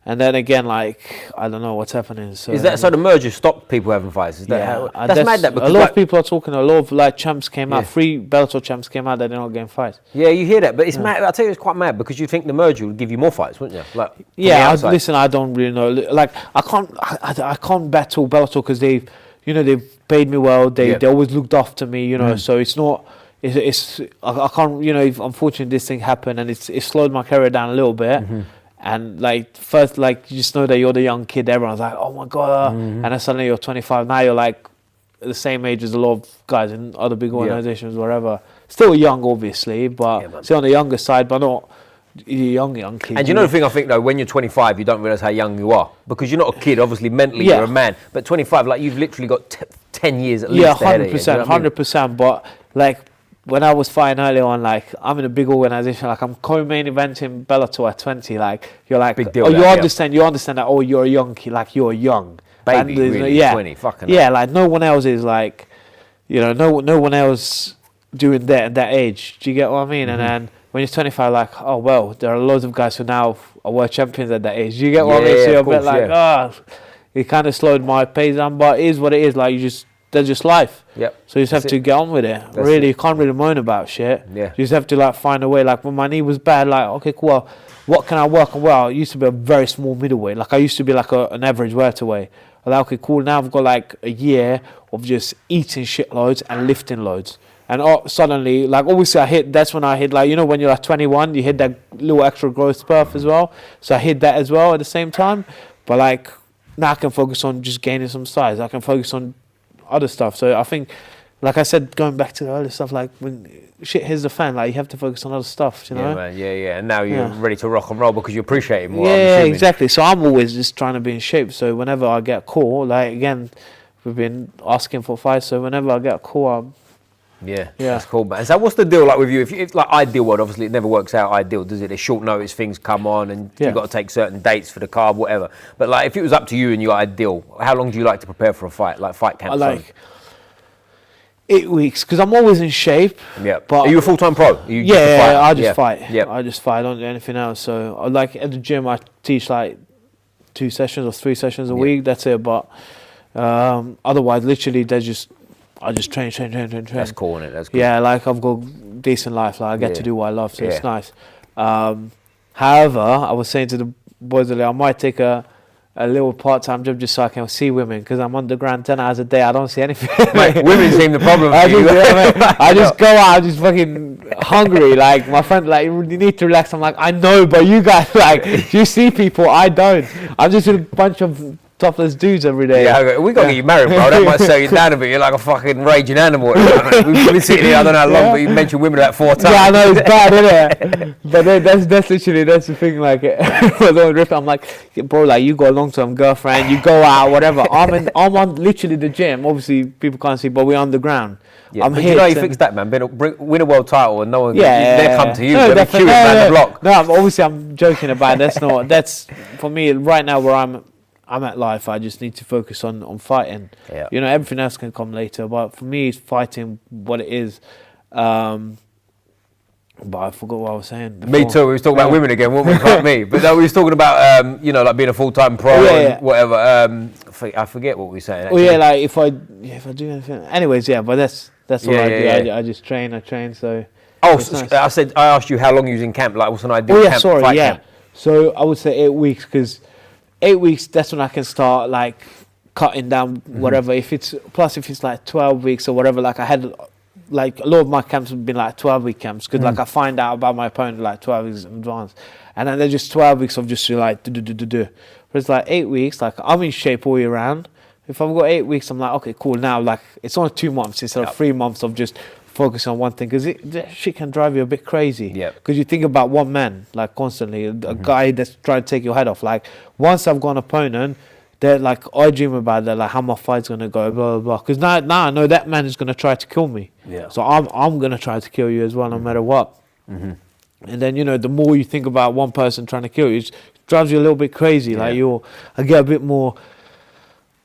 And then again, like, I don't know what's happening. So is that so? The merger stopped people having fights. Is that that's mad? That because a lot of people are talking. A lot of like champs came out. 3 Bellator champs came out that they're not getting fights. Yeah, you hear that, but it's mad. I tell you, it's quite mad because you think the merger would give you more fights, wouldn't you? Like, listen, I don't really know. Like, I can't battle Bellator because they've paid me well. They always looked after me. You know, so it's not. It's I can't. You know, unfortunately, this thing happened and it's slowed my career down a little bit. And like first, like you just know that you're the young kid. Everyone's like, "Oh my god!" And then suddenly you're 25. Now you're like the same age as a lot of guys in other big organizations, whatever. Still young, obviously, but still on the younger side, but not young kid. And you know the thing I think though, when you're 25, you don't realize how young you are because you're not a kid. Obviously, mentally you're a man, but 25, like you've literally got 10 years at least. Yeah, 100%, 100%. But like. When I was fighting earlier on, like, I'm in a big organization, like, I'm co-main eventing Bellator at 20, like, you're like, big deal, you understand that, oh, you're a young kid, like, you're young. Baby, really, 20, fucking yeah, like, no one else is, like, you know, no one else doing that at that age. Do you get what I mean? And then when you're 25, like, oh, well, there are loads of guys who now are world champions at that age. Do you get what I mean? So you're a bit like, it kind of slowed my pace down, but it is what it is, like, that's just life. Yep. So you just have to get on with it. You can't really moan about shit. Yeah. You just have to like find a way. Like when my knee was bad, like okay, cool. Well, what can I work on? Well, I used to be a very small middleweight. Like I used to be like an average welterweight. Like okay, cool. Now I've got like a year of just eating shitloads and lifting loads. And suddenly, like obviously that's when I hit like, you know, when you're like 21, you hit that little extra growth spurt as well. So I hit that as well at the same time. But like now I can focus on just gaining some size. I can focus on other stuff. So I think, like I said, going back to the earlier stuff, like when shit hits the fan, like you have to focus on other stuff, you know? Yeah, man, yeah. And now you're ready to rock and roll because you appreciate it more. Yeah, exactly. So I'm always just trying to be in shape. So whenever I get a call, like again, we've been asking for fights. So whenever I get a call, that's cool, man. So what's the deal like with you? If like ideal world, obviously it never works out ideal, does it? There's short notice, things come on, and you've got to take certain dates for the card, whatever. But like, if it was up to you and you're ideal, how long do you like to prepare for a fight? Like fight camp? I like 8 weeks because I'm always in shape. Yeah. But are you a full-time pro? I just fight. Yeah. I just fight. I don't do anything else. So I like at the gym, I teach like 2 sessions or 3 sessions a week. That's it. But otherwise, literally, I just train. That's cool, isn't it? That's cool. Yeah, like I've got a decent life. Like I get to do what I love, so it's nice. However, I was saying to the boys earlier, I might take a little part-time job just so I can see women because I'm underground 10 hours a day. I don't see anything. Mate, women seem the problem. I just go out, I'm just fucking hungry. Like my friend, like you need to relax. I'm like, I know, but you guys, like, you see people, I don't. I'm just with a bunch of topless dudes every day. Yeah, we gotta get you married, bro. That might slow you down a bit. You're like a fucking raging animal. We've been sitting here, I don't know how long, but you mentioned women about 4 times. Yeah, I know, it's bad, isn't it? But that's literally, that's the thing, like, I'm like, bro, like, you got a long-term girlfriend, you go out, whatever. I'm on literally the gym. Obviously, people can't see, but we're underground. Yeah, I'm but you know you fix that, man. Win a world title and no one they come to you. No, they'll be queuing around the block. No, obviously I'm joking about it. That's for me right now where I'm at life. I just need to focus on fighting. Yeah. You know, everything else can come later. But for me, it's fighting what it is. But I forgot what I was saying before. Me too. We was talking about women again, weren't we? Not me. But no, we was talking about, you know, like being a full-time pro and whatever. I forget what we were saying. Actually. Well, yeah, like if I do anything. Anyways, yeah, but that's what I do. I just train. So. Oh, nice. I asked you how long you was in camp. Like, what's an ideal camp? Camp? So I would say 8 weeks because 8 weeks. That's when I can start like cutting down whatever. If it's like 12 weeks or whatever. Like I had. Like a lot of my camps have been like 12-week camps because like I find out about my opponent like 12 weeks in advance, and then they're just 12 weeks of just like do. But it's like 8 weeks. Like I'm in shape all year round. If I've got 8 weeks, I'm like okay, cool. Now like it's only 2 months instead of 3 months of just focusing on one thing because that shit can drive you a bit crazy. Yeah. Because you think about one man like constantly, a guy that's trying to take your head off. Like once I've got an opponent. They're like, I dream about that, like how my fight's gonna go, blah blah blah. Because now I know that man is gonna try to kill me. Yeah. So I'm gonna try to kill you as well, no matter what. And then you know, the more you think about one person trying to kill you, it drives you a little bit crazy. Yeah. Like I get a bit more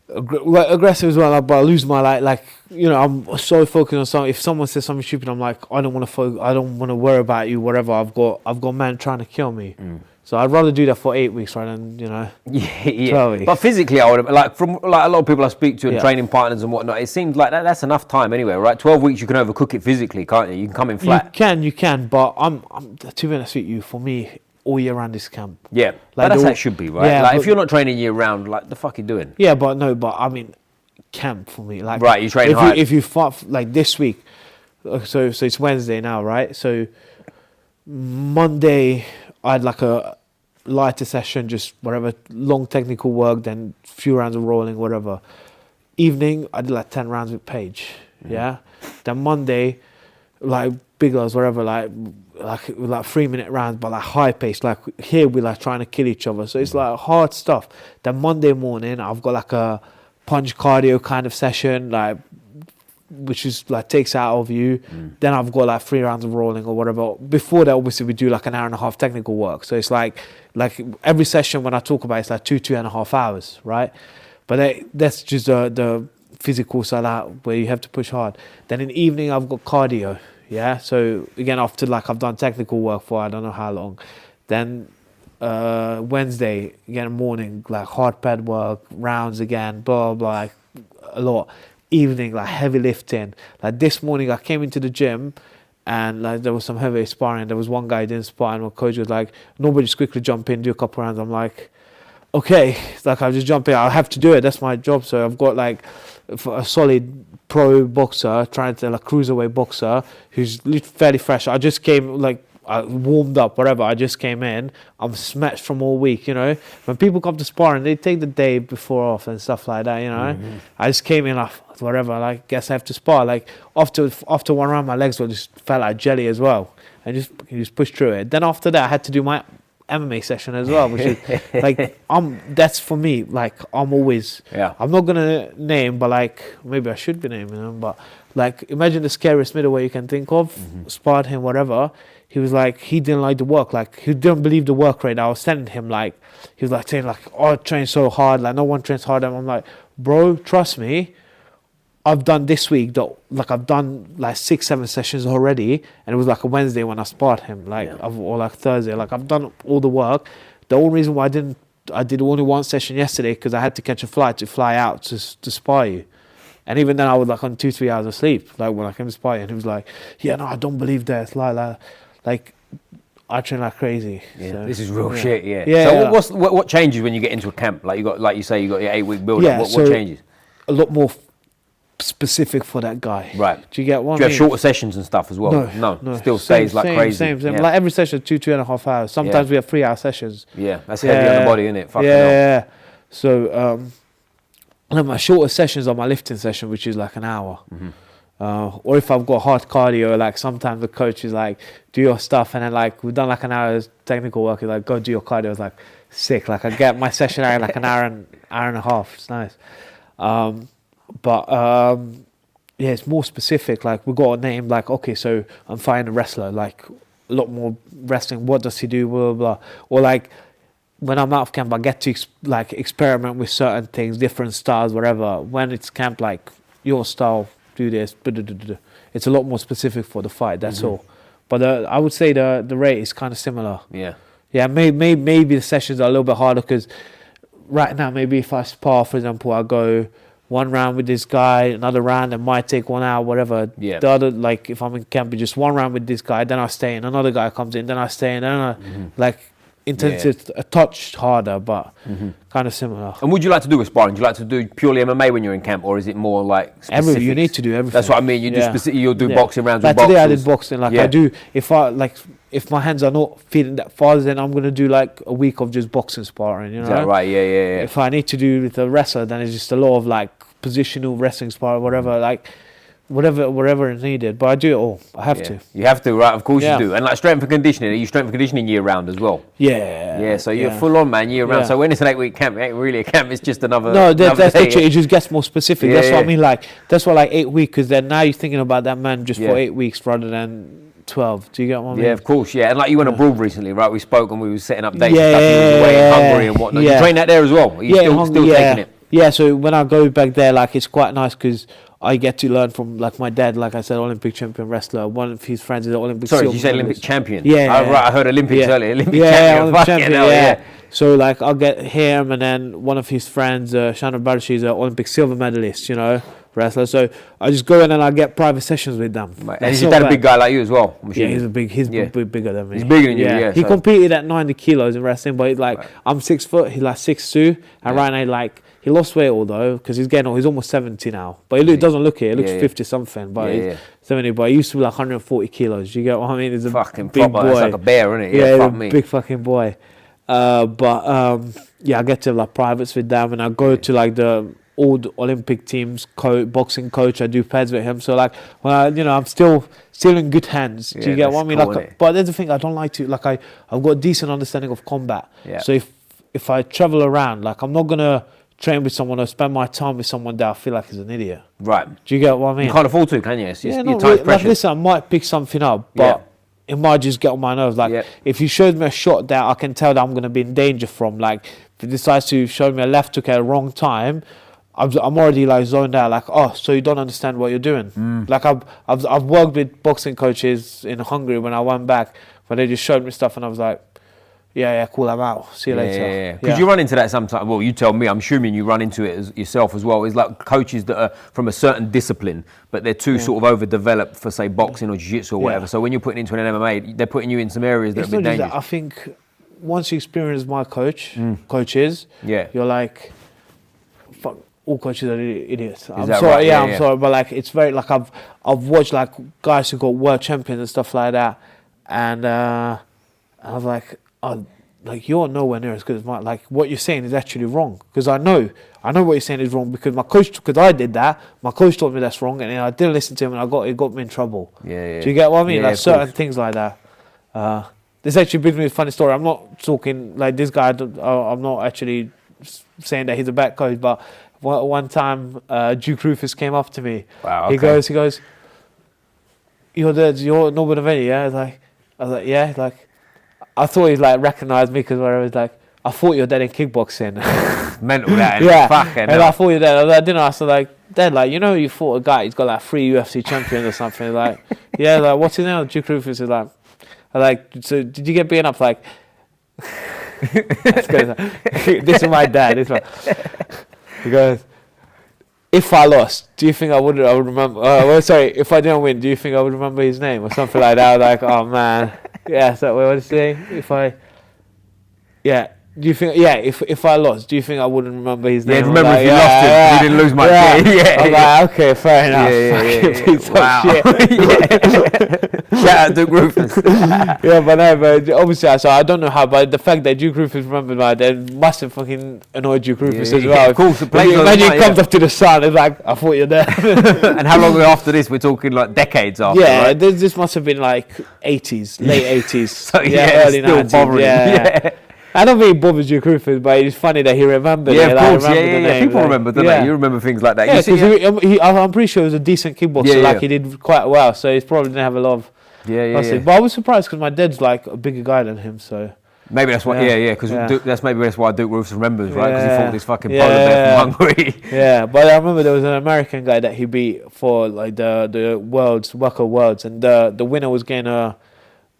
aggressive as well. Like, but I lose my like you know, I'm so focused on something. If someone says something stupid, I'm like, I don't want to worry about you. Whatever. I've got a man trying to kill me. So I'd rather do that for 8 weeks rather than, 12 weeks. But physically, I would like from like a lot of people I speak to and training partners and whatnot. It seems like that's enough time anyway, right? 12 weeks you can overcook it physically, can't you? You can come in flat. You can. But I'm to be honest with you, for me, all year round is camp. Yeah, like but that's how it should be, right? Yeah, like if you're not training year round, like the fuck are you doing? Yeah, but I mean, camp for me, like right, you train hard. If you fight like this week, so it's Wednesday now, right? So Monday I had like a lighter session, just whatever, long technical work, then a few rounds of rolling, whatever. Evening I did like 10 rounds with Paige, yeah. Then Monday, like big lows, whatever, like 3-minute rounds, but like high pace. Like here we're like trying to kill each other, so it's like hard stuff. Then Monday morning I've got like a punch cardio kind of session, like which is like takes out of you. Then I've got like 3 rounds of rolling or whatever. Before that, obviously we do like an hour and a half technical work. So it's like every session when I talk about it's like 2.5 hours, right? But that's just the physical side out where you have to push hard. Then in the evening I've got cardio, yeah. So again, after like I've done technical work for I don't know how long. Then Wednesday again morning like hard pad work, rounds again, blah blah, like a lot. Evening like heavy lifting. Like this morning I came into the gym and like there was some heavy sparring. There was one guy who didn't spar and my coach was like, nobody just quickly jump in, do a couple rounds. I'm like, okay, it's like I'll just jump in, I'll have to do it, that's my job. So I've got like a solid pro boxer, trying to like cruiserweight boxer who's fairly fresh. I just came like I warmed up, whatever. I just came in. I'm smashed from all week, When people come to sparring, they take the day before off and stuff like that, I just came in like, whatever, like, guess I have to spar. Like, after one round, my legs just felt like jelly as well. And just pushed through it. Then after that, I had to do my MMA session as well, which is, like, that's for me, like, I'm always, I'm not going to name, but, like, maybe I should be naming them, but, like, imagine the scariest middleweight you can think of, sparred him, whatever. He was like, he didn't like the work, like, he didn't believe the work rate I was sending him, like, he was like saying, like, oh, I train so hard, like, no one trains harder. I'm like, bro, trust me, I've done this week, I've done, like, 6-7 sessions already, and it was, like, a Wednesday when I sparred him, like, or, like, Thursday, like, I've done all the work. The only reason why I did only one session yesterday, because I had to catch a flight to fly out to spar you. And even then, I was, like, on 2-3 hours of sleep, like, when I came to spar you, and he was like, yeah, no, I don't believe that, it's like, I train like crazy. Yeah, so, this is real shit. Yeah. So what changes when you get into a camp? Like you say, you got your 8-week build up. What changes? A lot more specific for that guy. Right. Do you get one? Do you have shorter sessions and stuff as well? No. Still stays like crazy. Same. Yeah. Like every session, 2.5 hours. Sometimes we have 3-hour sessions. Yeah, that's heavy on the body, isn't it? Fucking hell. So, and my shorter sessions are my lifting session, which is like an hour. Or if I've got hard cardio, like sometimes the coach is like, do your stuff, and then like we've done like an hour's technical work, he's like, go do your cardio. It's like sick. Like I get my session out in like an hour and a half. It's nice. Yeah, it's more specific. Like we got a name. Like okay, so I'm fighting a wrestler. Like a lot more wrestling. What does he do? Blah blah blah. Or like when I'm out of camp, I get to experiment with certain things, different styles, whatever. When it's camp, like your style. Do this, it's a lot more specific for the fight. That's all. But I would say the rate is kind of similar. Yeah. Maybe the sessions are a little bit harder because right now, maybe if I spar, for example, I go one round with this guy, another round, it might take 1 hour, whatever. Yeah. The other, like if I'm in camp, just one round with this guy, then I stay in. Another guy comes in, then I stay in. Then I like. Intensity a touch harder, but kind of similar. And would you like to do with sparring? Do you like to do purely MMA when you're in camp, or is it more like specifics? You need to do everything. That's what I mean. You do specific. You'll do boxing rounds. Like with today, boxers. I did boxing. Like I do. If my hands are not feeling that far, then I'm gonna do like a week of just boxing sparring. You know, is that right? Yeah. If I need to do with a wrestler, then it's just a lot of like positional wrestling sparring, whatever. Like. Whatever is needed, but I do it all. I have to. You have to, right? Of course you do. And like strength and conditioning, are you strength and conditioning year round as well? Yeah. So you're full on, man, year round. So when it's an 8-week camp, it ain't really a camp. It's just another. No, that's the trick. It just gets more specific. That's what I mean. Like that's why 8 weeks, because then now you're thinking about that man just for 8 weeks rather than 12. Do you get what I mean? Yeah, of course. Yeah, and like you went abroad recently, right? We spoke and we were setting up dates and stuff. You was away in Hungary and whatnot. You train that there as well? Are you still taking it? Yeah, so when I go back there, like, it's quite nice because I get to learn from, like, my dad, like I said, Olympic champion wrestler. One of his friends is an Olympic. Sorry, did you say Olympic champion? Yeah, right. I heard Olympics earlier. Olympic champion. Yeah. So, like, I'll get him, and then one of his friends, Shannon Barshi, is an Olympic silver medalist, you know, wrestler. So I just go in and I get private sessions with them. Right. And is your dad a big guy like you as well? Yeah, he's bigger than me. He's bigger than you, yeah. He competed at 90 kilos in wrestling, but he's like, I'm 6 foot, he's like 6'2", and right now, like, he lost weight although, because he's almost 70 now. But he doesn't look it. He looks 50 something, but he's 70. But he used to be like 140 kilos. You get what I mean? He's a fucking big proper, boy. It's like a bear, isn't it? Yeah, fuck me. Big fucking boy. I get to like privates with them, and I go to like the old Olympic teams boxing coach. I do pads with him. So like, well, you know, I'm still in good hands. Do you get what I mean? Like, but there's the thing, I don't like to like I've got a decent understanding of combat. Yeah. So if I travel around, like, I'm not gonna train with someone or spend my time with someone that I feel like is an idiot. Right. Do you get what I mean? You can't afford to, can you? It's not really, like, listen, I might pick something up, but it might just get on my nerves. Like, if he shows me a shot that I can tell that I'm going to be in danger from, like, if he decides to show me a left hook at the wrong time, I'm already, like, zoned out. Like, oh, so you don't understand what you're doing. Like, I've worked with boxing coaches in Hungary when I went back, where they just showed me stuff, and I was like, yeah, cool, I'm out. See you later. Yeah. Because you run into that sometimes. Well, you tell me. I'm assuming you run into it yourself as well. It's like coaches that are from a certain discipline, but they're too sort of overdeveloped for, say, boxing or jiu-jitsu or whatever. So when you're putting into an MMA, they're putting you in some areas that are a bit dangerous. I think once you experience my coaches, you're like, fuck, all coaches are idiots. I'm sorry, right? I'm sorry, but like, it's very, like, I've watched like guys who got world champions and stuff like that, and I was like, oh, like, you're nowhere near as good as mine. Like, what you're saying is actually wrong. Because I know what you're saying is wrong, because my coach, because I did that, my coach told me that's wrong, and I didn't listen to him, and it got me in trouble. Do you get what I mean? Like, certain things like that. This actually brings me a funny story. I'm not talking like this guy. I'm not actually saying that he's a bad coach, but one time Duke Rufus came up to me. Wow. Okay. He goes, you're Norbert Novenyi, yeah? I was like, yeah. He's like, I thought he'd like recognised me because I was like, I thought you're dead in kickboxing. Mental that. Fucking and I thought you're dead. I didn't. I was like, dead. Like, you know, you fought a guy. He's got like 3 UFC champions or something. Like, yeah. Like, what's his name? Duke Rufus is like, so did you get beaten up? Like, this is my dad. He goes, if I lost, do you think I would remember? If I didn't win, do you think I would remember his name or something like that? I was like, oh man. Yeah, so what did you say? Do you think? Yeah, if I lost, do you think I wouldn't remember his name? Yeah, remember if you lost him, you didn't lose my kid. I'm like, okay, fair enough. Wow. Shout out Duke Rufus. but obviously, so I don't know how, but the fact that Duke Rufus remembered my dad must have fucking annoyed Duke Rufus as well. Of course, imagine he comes up to the sun, it's like, I thought you're there. And how long after this? We're talking like decades after. Yeah, right? This must have been like 80s, late 80s. So early still 90s. bothering. Yeah. I don't think it bothers Duke Rufus, but it's funny that he remembered. Yeah, of course. People remember, don't they? You remember things like that. Yeah, because I'm pretty sure he was a decent kickboxer. He did quite well, so he probably didn't have a lot of. But I was surprised because my dad's like a bigger guy than him, so. Maybe that's why. Because that's why Duke Rufus remembers, right? Because he fought this fucking polar bear from Hungary. Yeah, but I remember there was an American guy that he beat for like the Worlds, and the winner was getting a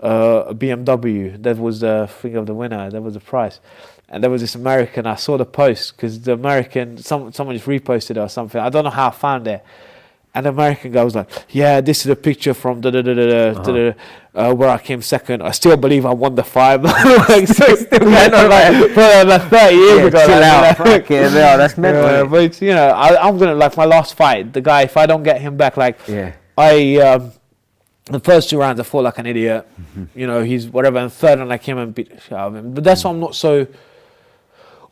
BMW. That was the thing of the winner. That was the prize. And there was this American. I saw the post because the American, someone just reposted it or something. I don't know how I found it. And the American guy was like, "Yeah, this is a picture from where I came second. I still believe I won the fight." Like, so still going on like 30 years ago. Chill out. That's mental. But I'm gonna, like, my last fight. The guy, if I don't get him back, like, the first 2 rounds I fought like an idiot. He's whatever. And third round I came and beat the shit out of him. But that's why I'm not so.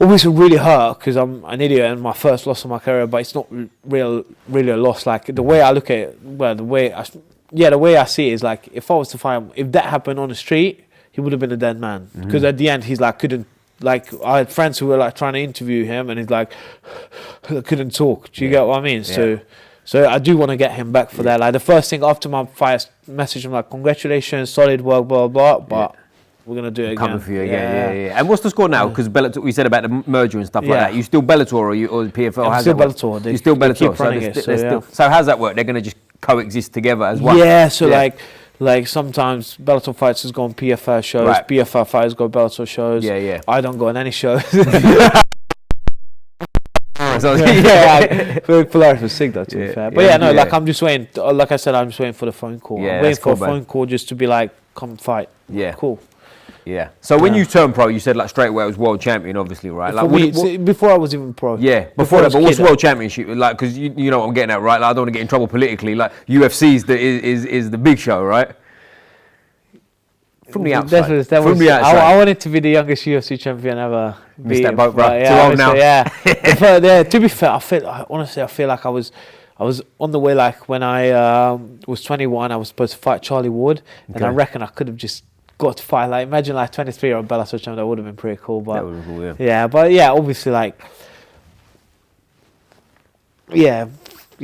Obviously really hurt because I'm an idiot and my first loss of my career, but it's not really a loss. Like, the way I look at it, the way I see it is like, if I was to fight him, if that happened on the street, he would have been a dead man. Because at the end, he's like, couldn't, like, I had friends who were like trying to interview him and he's like, couldn't talk. Do you get what I mean? Yeah. So I do want to get him back for that. Like, the first thing after my fight, I messaged him like, congratulations, solid work, blah, blah, but we're gonna do it again. Coming for you again. Yeah. And what's the score now? Because Bellator, we said about the merger and stuff like that. You still Bellator or PFL? I'm still Bellator. You're still Bellator. Keep running it, so how's that work? They're gonna just coexist together as one. Yeah. So like sometimes Bellator fighters go on PFL shows. Right. PFL fighters go Bellator shows. Yeah. I don't go on any shows. Polaris was sick though, to be fair. But like I'm just waiting. Like I said, I'm just waiting for the phone call. I'm waiting for a phone call just to be like, come fight. Yeah. Cool. Yeah. So when you turned pro, you said like straight away it was world champion, obviously, right? Like before I was even pro. Yeah. Before that, but what's world championship? Like, because you know what I'm getting at, right? Like, I don't want to get in trouble politically. Like UFC is the big show, right? From the outside. From the outside. I wanted to be the youngest UFC champion ever. Missed that boat, bro. Too old now. To be fair, I feel like I was on the way. Like when I was 21, I was supposed to fight Charlie Ward, and I reckon I could have just got to fight. Like imagine like 23-year-old Bellator champion. That would have been pretty cool. But that would have been cool, obviously like I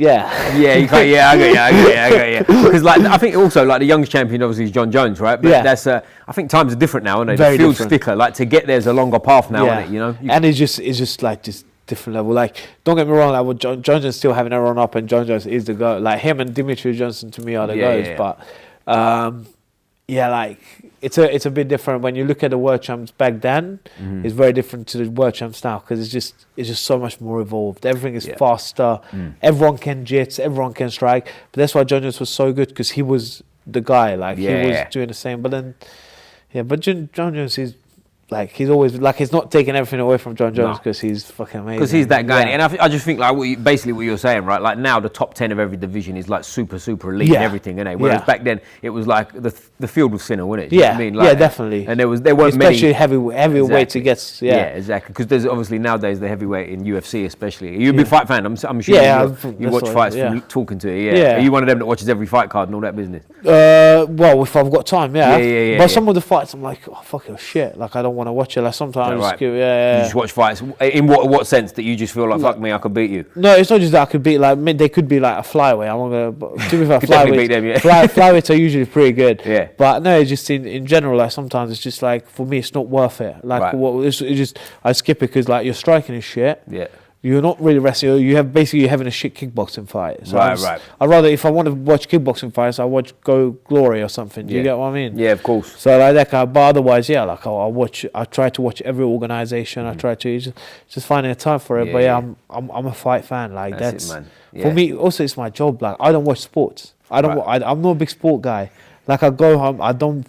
got you. Because like I think also like the youngest champion obviously is John Jones, right? But that's I think times are different now, aren't they? The field's thicker. Like to get there's a longer path now, isn't it? You know. And it's just different level. Like don't get me wrong, like with John Jones still having everyone up, and John Jones is the GOAT. Like him and Dimitri Johnson to me are the GOATs. But like it's a bit different when you look at the world champs back then. It's very different to the world champs now because it's just so much more evolved. Everything is faster. Everyone can jits, everyone can strike. But that's why John Jones was so good because he was the guy. Like he was doing the same. But then but John Jones is like he's always like he's not taking everything away from John Jones because he's fucking amazing. Because he's that guy, and I just think like basically what you're saying, right? Like now the top 10 of every division is like super elite and everything, innit? Whereas back then it was like the field was thinner, wasn't it? You know what I mean? Like, definitely. And there weren't especially many heavyweight to get. Yeah, exactly. Because there's obviously nowadays the heavyweight in UFC especially. You're a big fight fan. I'm sure you watch fights from talking to it. Yeah. Are you one of them that watches every fight card and all that business? Well, if I've got time, But some of the fights I'm like, oh fuck it, shit. Like I don't want to watch it. Like sometimes. You just watch fights. In what sense that you just feel like fuck me, I could beat you? No, it's not just that I could beat. Like they could be like a flyweight. I'm not gonna. To be fair, flyweights are usually pretty good. Yeah. But no, it's just in general. Like sometimes it's just like for me, it's not worth it. Like it's just I skip it because like your striking is shit. Yeah. You're not really wrestling. You're having a shit kickboxing fight. So right. I'd rather, if I want to watch kickboxing fights, I watch Go Glory or something. Do you get what I mean? Yeah, of course. So like that kind. But otherwise, like I try to watch every organization. I try to just finding a time for it. But I'm a fight fan. Like that's it, man. For me. Also, it's my job. Like I don't watch sports. I'm not a big sport guy. Like I go home. I don't.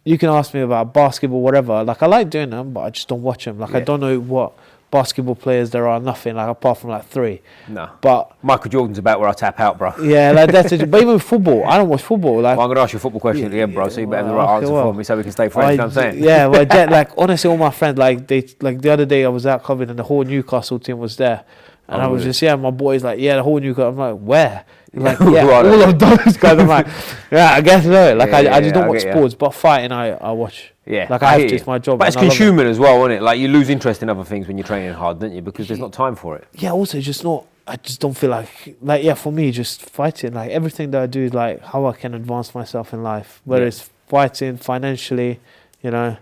You can ask me about basketball, whatever. Like I like doing them, but I just don't watch them. Like I don't know what basketball players there are, nothing like apart from like 3. No, but Michael Jordan's about where I tap out, bro. Yeah, like that's it. But even football, I don't watch football. Like I'm gonna ask you a football question at the end, bro. So you better have the right answer for me, so we can stay friends. You know what I'm saying? Yeah, well, like honestly, all my friends, like the other day I was out covering and the whole Newcastle team was there, and I was just my boys like the whole Newcastle. I'm like, where? Like all of those guys. I'm like, I guess no. Like I just don't watch sports, but fighting I watch. Yeah, like I have to. It's my job. But it's consuming as well, isn't it? Like you lose interest in other things when you're training hard, don't you? Because there's not time for it. Yeah. Also, just not. I just don't feel like for me, just fighting. Like everything that I do is like how I can advance myself in life. Whether it's fighting, financially, not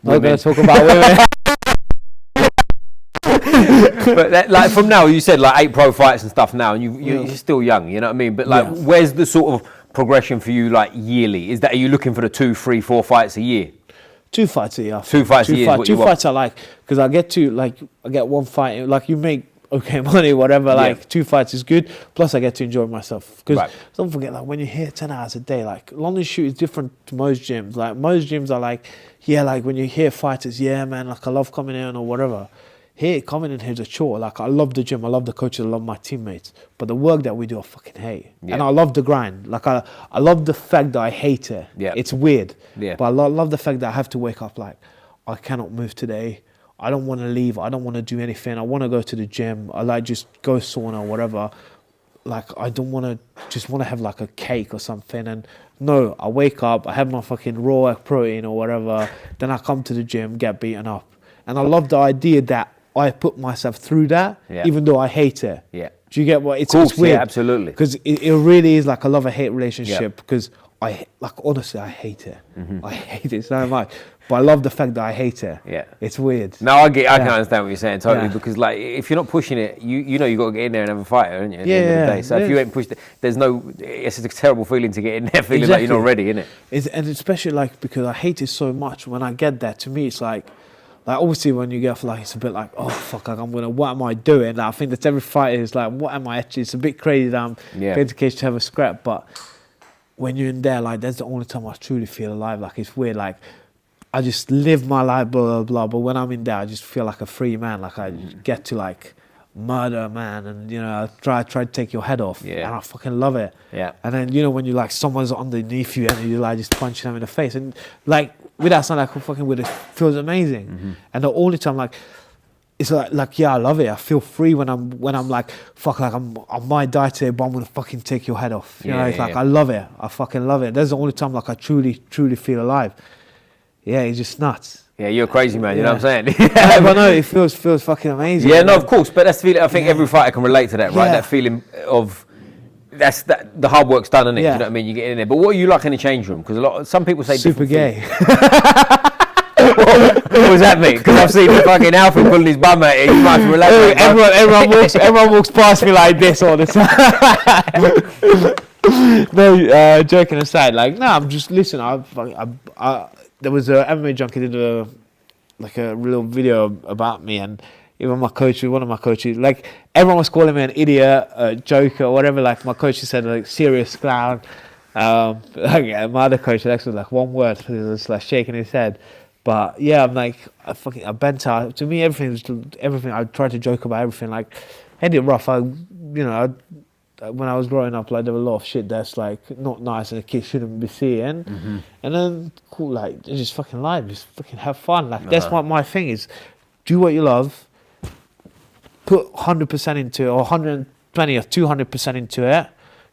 going to talk about women. But like from now, you said like 8 pro fights and stuff now, and you're still young. You know what I mean? But like, where's the sort of progression for you like yearly? Are you looking for the 2, 3, 4 fights a year? 2 fights a year. 2 fights a year. 2 fights I like because I get one fight. Like you make okay money, whatever. Like 2 fights is good. Plus I get to enjoy myself because don't forget like when you're here 10 hours a day. Like London Shoot is different to most gyms. Like most gyms are like like when you hear fighters, man, like I love coming in or whatever. Here, coming in here is a chore. Like, I love the gym, I love the coaches, I love my teammates. But the work that we do, I fucking hate. Yeah. And I love the grind. Like, I love the fact that I hate it. Yeah. It's weird. Yeah. But I love the fact that I have to wake up like, I cannot move today. I don't want to leave. I don't want to do anything. I want to go to the gym. I like just go sauna or whatever. Like, I don't want to, just want to have like a cake or something. And no, I wake up, I have my fucking raw egg protein or whatever. Then I come to the gym, get beaten up. And I love the idea that I put myself through that, even though I hate it. Yeah. Do you get what it's Yeah, weird? absolutely. Because it really is like a love-hate relationship. Because honestly, I hate it. I hate it so much. But I love the fact that I hate it. Yeah. It's weird. No, I can understand what you're saying totally, Yeah. because like if you're not pushing it, you know you got to get in there and have a fight, don't you? At the end of the day. So if you ain't pushed it, it's a terrible feeling to get in there feeling like you're not ready, isn't it? And especially like because I hate it so much. When I get there, to me it's like obviously when you get like it's a bit like, oh fuck, like what am I doing? Like, I think that every fighter is like, what am I actually? It's a bit crazy that I'm going to cage to have a scrap, but when you're in there, like that's the only time I truly feel alive. Like it's weird, like I just live my life, blah, blah, blah. But when I'm in there, I just feel like a free man. Like I get to like murder a man and, you know, try to take your head off. Yeah. And I fucking love it. Yeah. And then, you know, when you like someone's underneath you and you like just punch them in the face. And like without sound like fucking with it feels amazing. And the only time like, it's like yeah, I love it. I feel free when I'm like, fuck, like I might die today, but I'm gonna fucking take your head off. You know, it's like I love it. I fucking love it. That's the only time like I truly feel alive. Yeah, it's just nuts. Yeah, you're a crazy man, you know what I'm saying? But no, it feels fucking amazing. Yeah, no, of course, but that's the feeling, I think every fighter can relate to that, right? That feeling of, the hard work's done, isn't it? Yeah. You know what I mean? You get in there. But what are you like in the change room? Because some people say super gay. What does that mean? Because I've seen the fucking Alfred pulling his bum out. You might relax. Everyone walks past me like this all the time. No, joking aside, like no, I'm just listen. There was a MMA junkie did a real video about me, and even one of my coaches, like everyone was calling me an idiot, a joker, or whatever. Like my coach said, like serious clown. My other coach actually like one word, he was like shaking his head. But yeah, I'm like I bent out. To me, everything. I try to joke about everything. Like, had it rough. When I was growing up, like there were a lot of shit that's like not nice and a kid shouldn't be seeing. And then cool, like just fucking live, just fucking have fun. Like that's what my thing is. Do what you love. Put 100% into it, or 120 or 200% into it,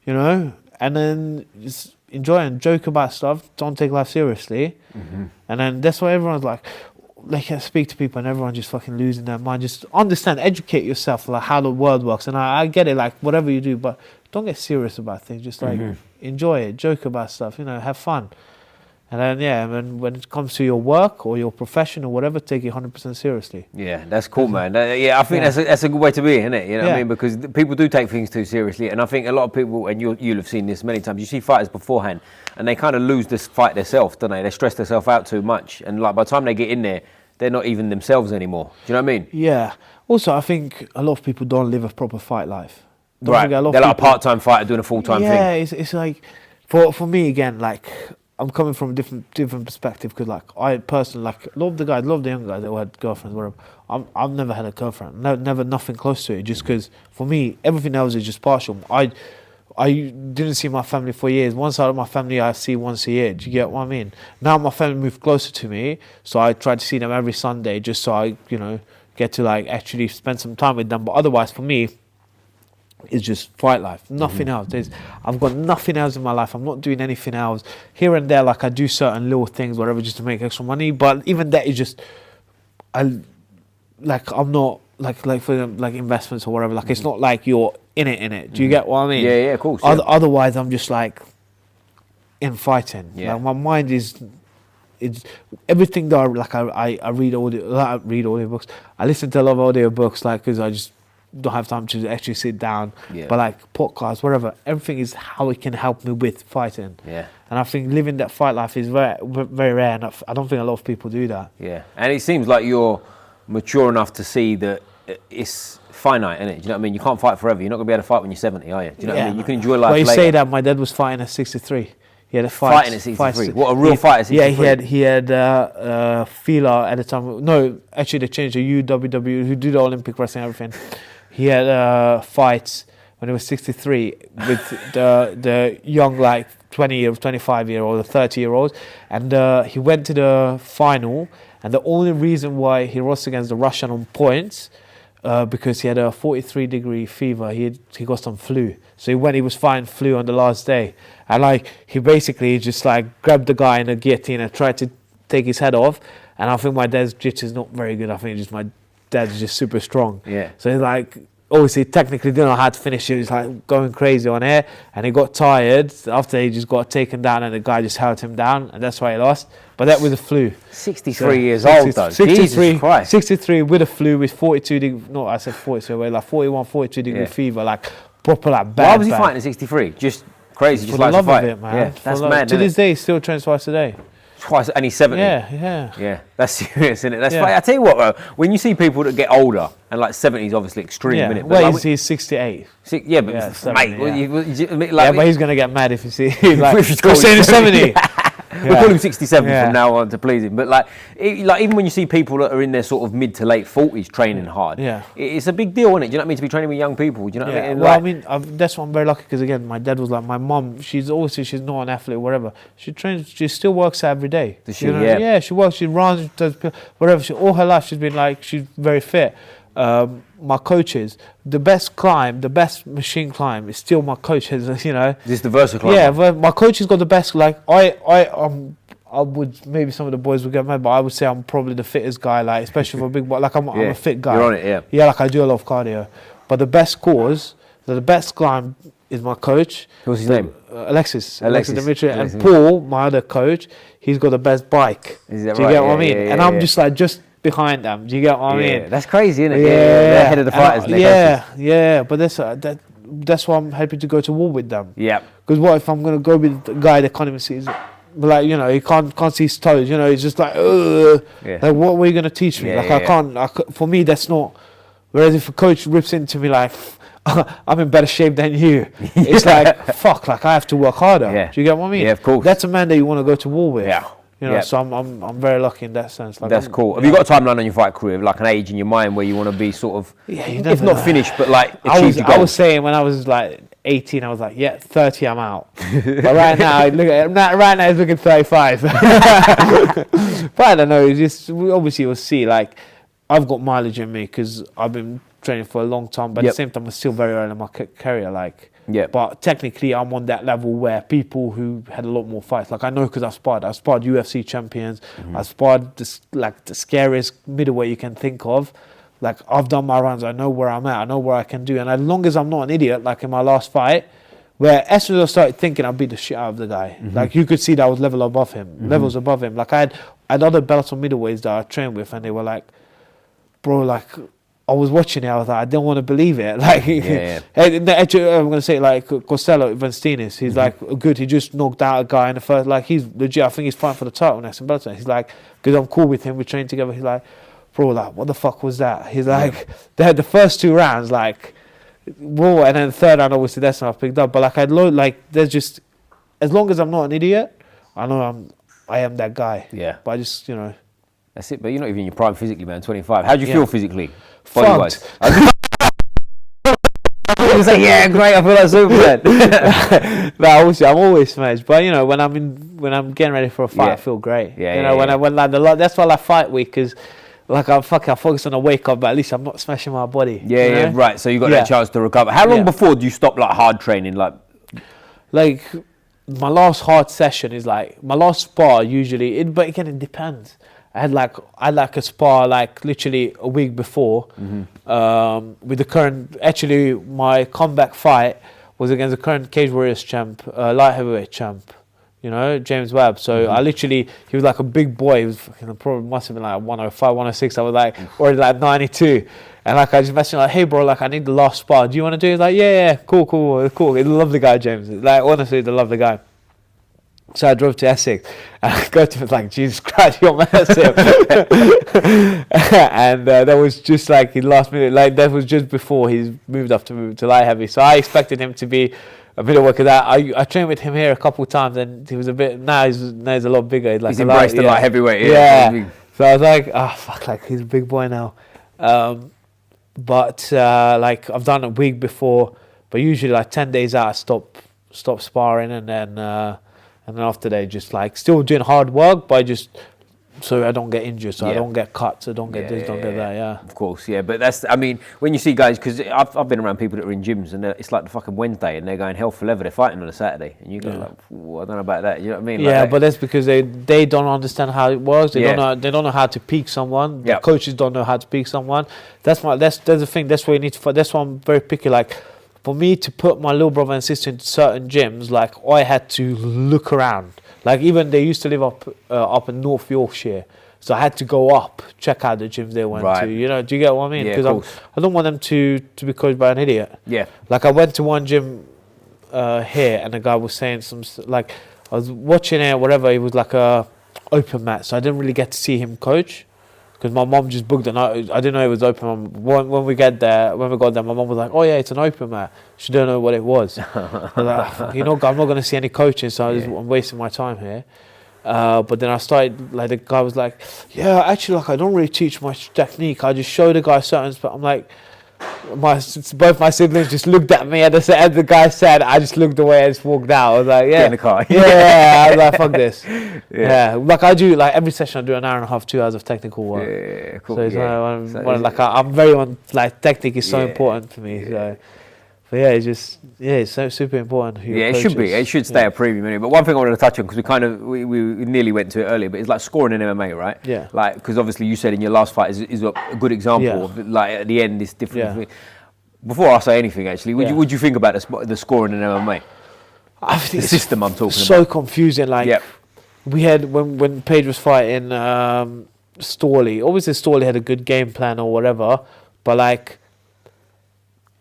you know, and then just enjoy and joke about stuff. Don't take life seriously. And then that's why everyone's like, they can speak to people and everyone just fucking losing their mind. Just understand, educate yourself, like how the world works. And I get it, like whatever you do, but don't get serious about things. Just like enjoy it, joke about stuff, you know, have fun. And then and when it comes to your work or your profession or whatever, take it 100% seriously. Yeah, that's cool, man. I think that's a good way to be, isn't it? You know what I mean? Because people do take things too seriously, and I think a lot of people, and you'll have seen this many times. You see fighters beforehand, and they kind of lose this fight themselves, don't they? They stress themselves out too much, and like by the time they get in there, they're not even themselves anymore. Do you know what I mean? Yeah. Also, I think a lot of people don't live a proper fight life. They're like a part-time fighter doing a full-time thing. Yeah, it's like for me again, like. I'm coming from a different perspective because, like, I personally, like, love the young guys that had girlfriends, whatever. I've never had a girlfriend, never nothing close to it. Just because, for me, everything else is just partial. I didn't see my family for years. One side of my family I see once a year. Do you get what I mean? Now my family moved closer to me, so I try to see them every Sunday, just so I, you know, get to like actually spend some time with them. But otherwise, for me, it's just fight life, nothing else. I've got nothing else in my life. I'm not doing anything else. Here and there, like I do certain little things, whatever, just to make extra money. But even that is just, I'm not like for like investments or whatever. Like it's not like you're in it. Do you get what I mean? Yeah, of course. Otherwise, I'm just like in fighting. Yeah. Like my mind is. It's everything that I read audiobooks. I listen to a lot of audiobooks, like because I just don't have time to actually sit down. Yeah. But like podcasts, whatever, everything is how it can help me with fighting. Yeah. And I think living that fight life is very, very rare, and I don't think a lot of people do that. Yeah. And it seems like you're mature enough to see that it's finite, isn't it? Do you know what I mean? You can't fight forever. You're not going to be able to fight when you're 70, are you? Do you know what I mean? You can enjoy life later. Well, you say that my dad was fighting at 63. He had a fight. Fighting at 63? What, a real fight at 63? Yeah, he had Fila at the time. No, actually they changed the UWW, who do the Olympic wrestling and everything. He had fights when he was 63 with the young, like 20 or 25-year-old, 30-year-olds, and he went to the final. And the only reason why he lost against the Russian on points, because he had a 43-degree fever. He got some flu, so he was fighting flu on the last day, and like he basically just like grabbed the guy in a guillotine and tried to take his head off. And I think my dad's jiu-jitsu is not very good. I think just my dad's just super strong. Yeah. So he's like, obviously technically didn't know how to finish it. He was like going crazy on air, and he got tired after he just got taken down, and the guy just held him down, and that's why he lost. But that was a flu. 63 years old though. 63 with a flu with 42 degree, no, I said 42, like 41, 42 degree fever, like proper like bad. Why was he fighting at 63? Just crazy, just like to fight. Of it, man. Yeah, that's mad. To this day, he still trains twice a day. Twice, and he's 70. Yeah. That's serious, isn't it? That's funny. I tell you what, bro, when you see people that get older, and like 70 is obviously extreme, isn't it? But well, he's 68. Yeah, but 70, mate, but he's gonna get mad if you see like we're saying 70. We'll call him 67 from now on to please him. But like even when you see people that are in their sort of mid to late 40s training hard, it's a big deal, isn't it? Do you know what I mean? To be training with young people, do you know what I mean? Well, I mean, that's why I'm very lucky, because again, my dad was like, my mum, she's not an athlete or whatever. She trains, she still works out every day. Does she? You know? Yeah, she works, she runs, she does whatever. All her life, she's been like, she's very fit. My coaches, the best machine climb is still my coaches, you know. This the versatile climb? Yeah, but my coach has got the best, like, I would, maybe some of the boys would get mad, but I would say I'm probably the fittest guy, like, especially for a big boy. Like, I'm a fit guy. You're on it, yeah. Yeah, like, I do a lot of cardio. But the best the best climb is my coach. What's his name? Alexis Dimitri. And Paul, my other coach, he's got the best bike. Is that do you get what I mean? And I'm just like, behind them. Do you get what I mean? That's crazy, isn't it? Yeah. They're ahead of the fighters. Yeah. But that's why I'm happy to go to war with them. Yeah. Because what if I'm going to go with the guy that can't even see his, like, you know, he can't see his toes, you know, he's just like, like, what were you going to teach me? I can't, for me, that's not, whereas if a coach rips into me like, I'm in better shape than you, it's like, fuck, like, I have to work harder. Yeah. Do you get what I mean? Yeah, of course. That's a man that you want to go to war with. Yeah. You know, so I'm very lucky in that sense. Like, that's cool. Have you got a timeline on your fight career, like an age in your mind where you want to be sort of, if not finished, but like achieve the goal? I was saying when I was like 18, I was like, 30, I'm out. But right now, he's looking 35. But I don't know. Obviously, you'll see. Like, I've got mileage in me because I've been training for a long time, but at the same time, I'm still very early in my career. Like, but technically, I'm on that level where people who had a lot more fights, like I know because I sparred UFC champions, I sparred the scariest middleweight you can think of. Like, I've done my runs, I know where I'm at, I know what I can do, and as long as I'm not an idiot, like in my last fight, where as soon as I started thinking, I beat the shit out of the guy. Like, you could see that I was levels above him. Like, I had other Bellator middleweights that I trained with, and they were like, bro, like, I was watching it, I was like, I don't want to believe it. Like, I'm going to say, like, Costello Vanstinis, he's like, good, he just knocked out a guy in the first, like, he's legit, I think he's fighting for the title next in Bellator. He's like, because I'm cool with him, we trained together, he's like, bro, like, what the fuck was that? He's like, they had the first 2 rounds, like, whoa, and then the third round, obviously, that's when I picked up. But, like, there's just, as long as I'm not an idiot, I know I am that guy. Yeah. But I just, you know. That's it, but you're not even in your prime physically, man, 25. How do you feel physically? Body-wise? I was like, yeah, great, I feel like Superman. No, obviously, I'm always smashed. But, you know, when I'm getting ready for a fight, I feel great. That's why I like fight week, because, like, I focus on the wake up, but at least I'm not smashing my body. Yeah, right. So you got that chance to recover. How long before do you stop, like, hard training? Like, my last hard session is like, my last spar usually, but again, it depends. I had like a spar like literally a week before with the current, actually my comeback fight was against the current Cage Warriors champ, light heavyweight champ, you know, James Webb. So I literally, he was like a big boy, he was fucking, probably must have been like 105, 106, I was like already like 92. And like I just messaged him like, hey bro, like I need the last spar, do you want to do it? He's like, yeah, cool. He's a lovely guy, James. Like, honestly, he's a lovely guy. So I drove to Essex and I go to him like, Jesus Christ, you're massive. And that was just like his last minute, like that was just before he's moved up to light heavy. So I expected him to be a bit of work. I trained with him here a couple of times and he was a bit, now he's a lot bigger. He's, like he's embraced the light heavyweight. Yeah. So I was like, oh fuck, like he's a big boy now. But like I've done a week before, but usually like 10 days out I stop sparring and then after that just like still doing hard work, but just so I don't get injured, so I don't get cuts, I don't get this, don't get that. Yeah, of course, yeah. But that's, I mean, when you see guys, because I've been around people that are in gyms and it's like the fucking Wednesday and they're going hell for leather, they're fighting on a Saturday, and you go like, I don't know about that. You know what I mean? Yeah, like, but that's because they don't understand how it works. They don't know how to peak someone. The coaches don't know how to peak someone. That's the thing. That's why you need to. That's why I'm very picky. Like, for me to put my little brother and sister into certain gyms, like I had to look around. Like even they used to live up in North Yorkshire, so I had to go up, check out the gyms they went to. You know, do you get what I mean? Because I don't want them to be coached by an idiot. Yeah. Like I went to one gym here, and the guy was saying like I was watching it, whatever. It was like a open mat, so I didn't really get to see him coach. Because my mom just booked it. I didn't know it was open. When we got there, my mom was like, "Oh yeah, it's an open mat." She didn't know what it was. Like, you know, I'm not going to see any coaches, so I'm wasting my time here. But then I started, like, the guy was like, "Yeah, actually, like, I don't really teach much technique. I just show the guy certain." But I'm like, both my siblings just looked at me, and as the guy said, I just looked away and just walked out. I was like, get in the car. Yeah, I was like, fuck this. Like I do, like every session I do an hour and a half, 2 hours of technical work. Yeah, cool. So it's I'm very on, like, technique is so important for me. So. But it's so super important. It should be. It should stay a premium anyway. But one thing I wanted to touch on, because we nearly went to it earlier, but it's like scoring in MMA, right? Yeah. Like, because obviously you said in your last fight is a good example of, like, at the end it's different. Yeah. Before I say anything, actually, would you think about the scoring in MMA? I think the system I'm talking about. So confusing. Like we had when Paige was fighting Storley. Obviously Storley had a good game plan or whatever, but like,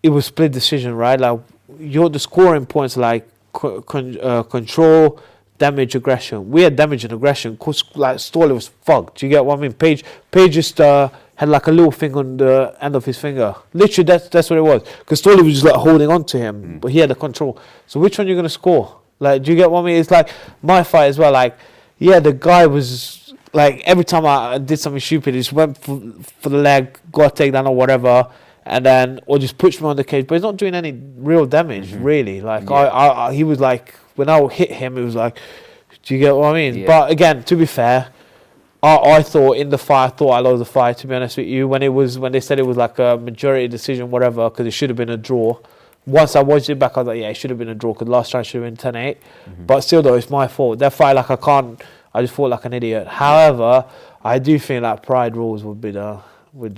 it was split decision, right? Like, the scoring points like control, damage, aggression. We had damage and aggression because, like, Storley was fucked. Do you get what I mean? Paige just had like a little thing on the end of his finger. Literally, that's what it was. Because Storley was just like holding on to him, but he had the control. So which one are you gonna score? Like, do you get what I mean? It's like my fight as well. Like, the guy was like, every time I did something stupid, he just went for the leg, got a takedown or whatever. And then, or just pushed me on the cage, but he's not doing any real damage, really. Like, he was like, when I hit him, it was like, do you get what I mean? Yeah. But again, to be fair, I thought in the fight, I lost the fight, to be honest with you. When they said it was like a majority decision, whatever, because it should have been a draw. Once I watched it back, I was like, it should have been a draw, because last time should have been 10-8. But still, though, it's my fault. That fight, like, I just fought like an idiot. However, I do think like Pride rules would be the one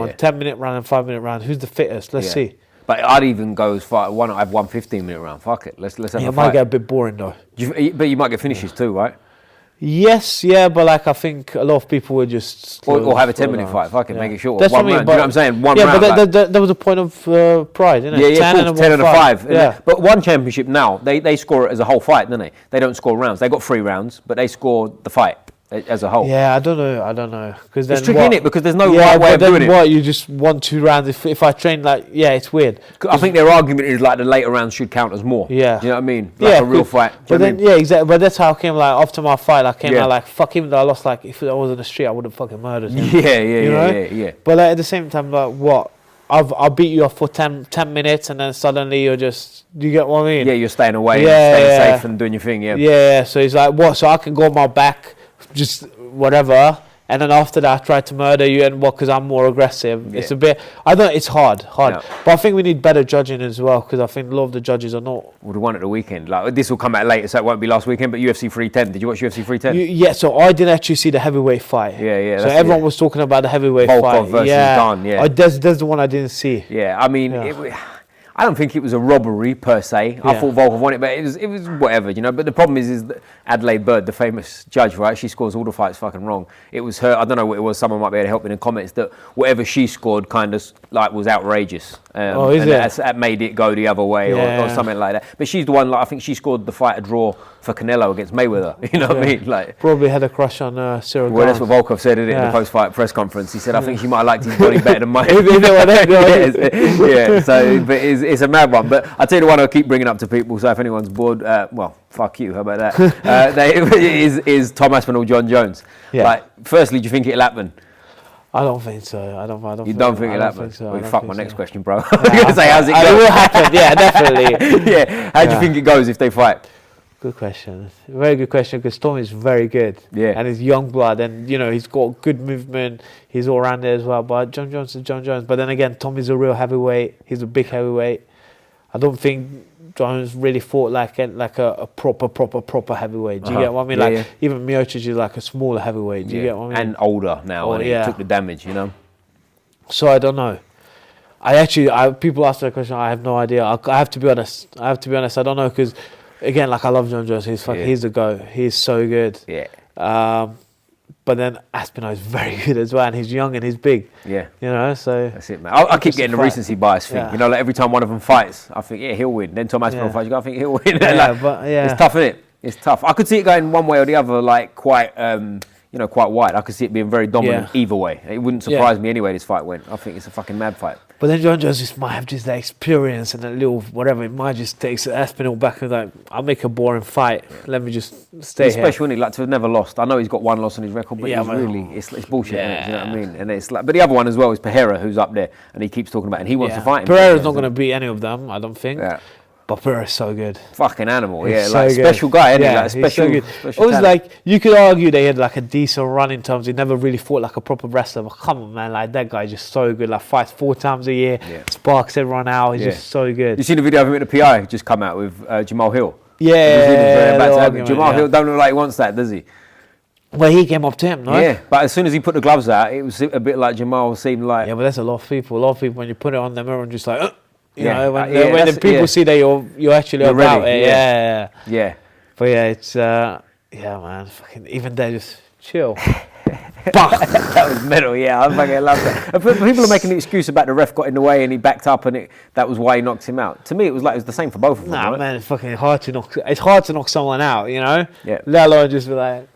10-minute round and 5-minute round. Who's the fittest? Let's see. But I'd even go as far. I have one 15-minute round. Fuck it. Let's have a fight. It might get a bit boring though. But you might get finishes too, right? Yes, but like I think a lot of people would just or have a 10-minute fight. Fuck it, make it short. That's one round. Do you know what I'm saying? One round. Yeah, but that was the point of Pride, isn't it? Yeah, 10 and a 5. Yeah. But one championship now, they score it as a whole fight, don't they? They don't score rounds. They got 3 rounds, but they score the fight as a whole. Yeah, I don't know. Because it's tricky, innit? Because there's no right way of doing it. You just want 2 rounds. If I train, like, it's weird. I think their argument is like the later rounds should count as more. Yeah. Do you know what I mean? Like a real fight. But then, exactly. But that's how I came, like, after my fight, I came out like, fuck, even though I lost, like, if I was in the street, I would have fucking murdered him. Yeah. But like, at the same time, like, what? I'll beat you off for 10 minutes, and then suddenly you're just, do you get what I mean? Yeah, you're staying away and staying safe and doing your thing, Yeah, so it's like, what? So I can go on my back, just whatever, and then after that I try to murder you, and because I'm more aggressive. It's a bit, I don't know, it's hard, but I think we need better judging as well, because I think a lot of the judges are not. Well, the one at the weekend, like, this will come out later, so it won't be last weekend, but UFC 310, did you watch UFC 310? So I didn't actually see the heavyweight fight. So everyone was talking about the heavyweight Volkov fight versus Don, that's the one I didn't see. I mean, I don't think it was a robbery per se. I thought Volkov won it, but it was whatever, you know. But the problem is that Adelaide Bird, the famous judge, right? She scores all the fights fucking wrong. It was her. I don't know what it was. Someone might be able to help in the comments that whatever she scored kind of like was outrageous. That made it go the other way or something like that. But she's the one. Like, I think she scored the fight a draw for Canelo against Mayweather. You know what I mean? Like, probably had a crush on Cyril. Well, that's what Volkov said in the post-fight press conference. He said, "I think she might have liked his body better than mine." So, but it's a mad one. But I tell you the one I'll keep bringing up to people. So if anyone's bored, well, fuck you. How about that? Is Tom Aspinall, John Jones. Like, firstly, do you think it'll happen? I don't think so. I don't. You don't think it'll happen? So. Well, fuck my next question, bro. I was going to say, how's it go? It will happen. Yeah, definitely. How do you think it goes if they fight? Good question. Very good question, because Tom is very good. Yeah. And he's young blood, and, you know, he's got good movement. He's all around there as well. But John Jones is John Jones. But then again, Tom is a real heavyweight. He's a big heavyweight. I don't think Jones really fought like a proper heavyweight. Do you get what I mean? Like, even Miocic is like a smaller heavyweight. Do you get what I mean? And older now, and he took the damage, you know? So I don't know. People ask that question. I have no idea. I have to be honest. I don't know, because, again, like, I love John Jones. He's the GOAT. He's so good. Yeah. But then Aspinall is very good as well, and he's young and he's big. Yeah. You know, so... That's it, man. I keep getting the recency bias thing. Yeah. You know, like, every time one of them fights, I think, he'll win. Then Tom Aspinall fights, I think he'll win. It's tough, isn't it? It's tough. I could see it going one way or the other, like, quite wide. I could see it being very dominant either way. It wouldn't surprise me anyway this fight went. I think it's a fucking mad fight. But then John Jones just might have just that experience and a little whatever. It might just take Aspinall back and like, I'll make a boring fight. Let me just stay here. Especially when he like to have never lost. I know he's got one loss on his record, but it's bullshit. Isn't it? Do you know what I mean? And it's like, but the other one as well is Pereira, who's up there, and he keeps talking about it, and he wants to fight him. Pereira's not going to beat any of them, I don't think. Yeah. But Pereira's so good. Fucking animal, he's like so special guy, isn't he? Like he's so good. It was like, you could argue they had like a decent run in terms, he never really fought like a proper wrestler, but come on, man, like that guy's just so good. Like, fights 4 times a year, sparks everyone out, he's just so good. You seen the video of him at the PI just come out with Jamal Hill? Jamal Hill don't look like he wants that, does he? Well, he came up to him, no? Yeah, but as soon as he put the gloves out, it was a bit like Jamal seemed like... Yeah, but that's a lot of people. when you put it on them, everyone just like... You know, when the people see that you're actually about ready. it, yeah. But it's man, fucking even they just chill. That was metal, I fucking love that. People are making an excuse about the ref got in the way and he backed up and that was why he knocked him out. To me, it was the same for both of them. Nah, right? man, it's fucking hard to knock someone out, you know. Yeah. Let alone just be like,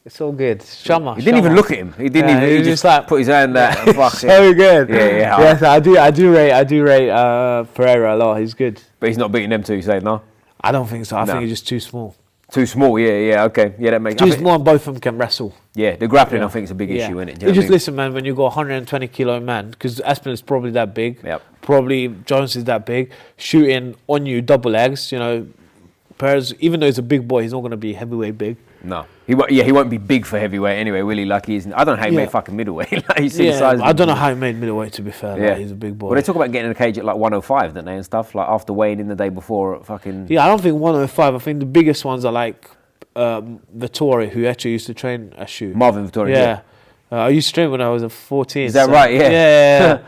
it's all good. Shama. He didn't even look at him. He didn't even. He just like put his hand there. And fuck so good. Yeah. Yes, I do rate Pereira a lot. He's good. But he's not beating them two. You say no? I don't think so. I think he's just too small. Too small. Yeah. Okay. Yeah, that makes. Too small, and both of them can wrestle. Yeah, the grappling I think is a big issue, isn't it? You just listen, man. When you got 120 kilo man, because Aspinall is probably that big. Yep. Probably Jones is that big. Shooting on you double legs. You know, Perez, even though he's a big boy, he's not going to be heavyweight big. No, he won't be big for heavyweight anyway. Will he? Like he isn't. I don't know how he made fucking middleweight. Like you see the size. I don't know how he made middleweight. To be fair, like, he's a big boy. Well, they talk about getting in the cage at like 105, don't they, and stuff. Like after weighing in the day before, fucking. Yeah, I don't think 105. I think the biggest ones are like Vittori, who actually used to train Ashu. Marvin Vittori. Yeah, I used to train when I was 14. Is that right? Yeah.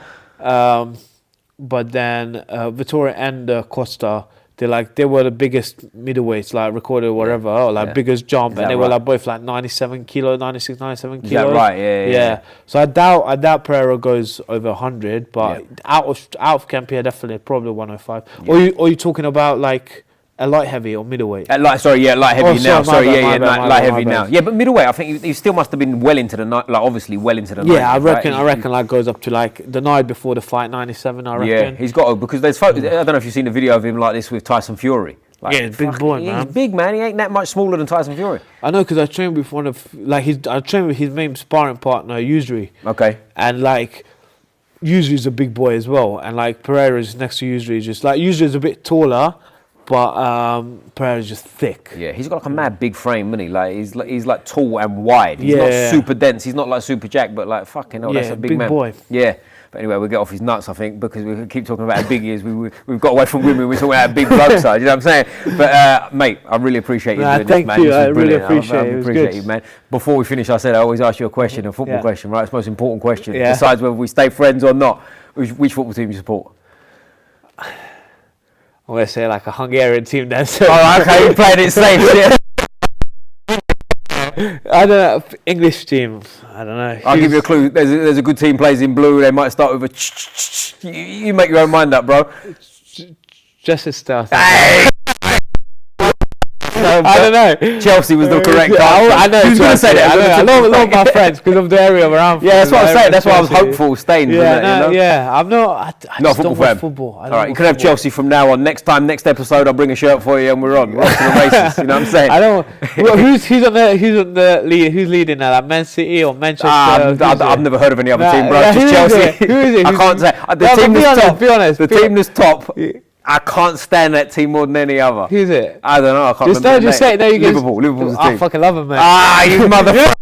But then Vittori and Costa. They were the biggest middleweights, like recorded or whatever, or biggest jump, and they were like both like 97 kilo, 96, 97 kilos. Is that right? Yeah. So I doubt Pereira goes over 100, but out of camp here, definitely probably 105. Yeah. Or you talking about like a light heavy or middleweight? Light heavy now. Light heavy now. Yeah, but middleweight, I think he still must have been well into the night, like obviously well into the night. Yeah, I reckon like goes up to like the night before the fight, 97, I reckon. Yeah, he's got to, because there's photos, I don't know if you've seen a video of him like this with Tyson Fury. Like, big boy, man. He's big, man. He ain't that much smaller than Tyson Fury. I know, because I trained with I trained with his main sparring partner, Yusri. Okay. And like, Yusri's a big boy as well, and like Pereira's next to Yusri, just like Yusri's a bit taller. But Pereira's just thick. Yeah, he's got like a mad big frame, isn't he? Like he's like tall and wide. He's not super dense. He's not like super jack, but like fucking hell, that's a big man. Boy. Yeah. But anyway, we'll get off his nuts, I think, because we keep talking about how big he is. We've got away from women. We're talking about big bloke size. You know what I'm saying? But mate, I really appreciate you doing this, man. Thank you. I really appreciate it. I appreciate you, man. Before we finish, I said I always ask you a question, a football question, right? It's the most important question. Decides whether we stay friends or not. Which football team you support? I'm going to say like a Hungarian team then. Okay, you played it safe, yeah. I don't know, English team, I don't know. I'll give you a clue. There's a good team plays in blue. They might start with a you make your own mind up, bro. Just a start. I don't know. Chelsea was the correct answer. I know. Who's going to say that? I know a lot of my friends because of the area where I'm from. Yeah, that's what I'm saying. That's why I was hopeful. Stained. I'm not. I not a football fan. Football. All right, you can have Chelsea from now on. Next episode, I'll bring a shirt for you, and we're on. We're off to the races. You know what I'm saying? I don't. Who's on the lead? Who's leading now? Like Man City or Manchester? I've never heard of any other team, bro. Just Chelsea. Who is it? I can't say. The team that's top. Be honest. The team that's top. I can't stand that team more than any other. Who's it? I don't know. I can't remember. Just say it. No, you Liverpool's the team. I fucking love him, mate. You motherfucker.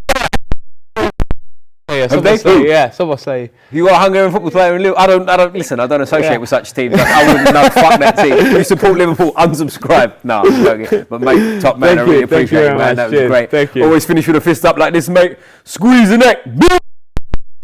Someone say. You are a Hungarian football player in Liverpool. I don't listen. I don't associate with such teams. I wouldn't know. Fuck that team. You support Liverpool? Unsubscribe. No, I'm joking. But mate, top man, I really appreciate it, man. That was great. Thank you. Always finish with a fist up like this, mate. Squeeze the neck.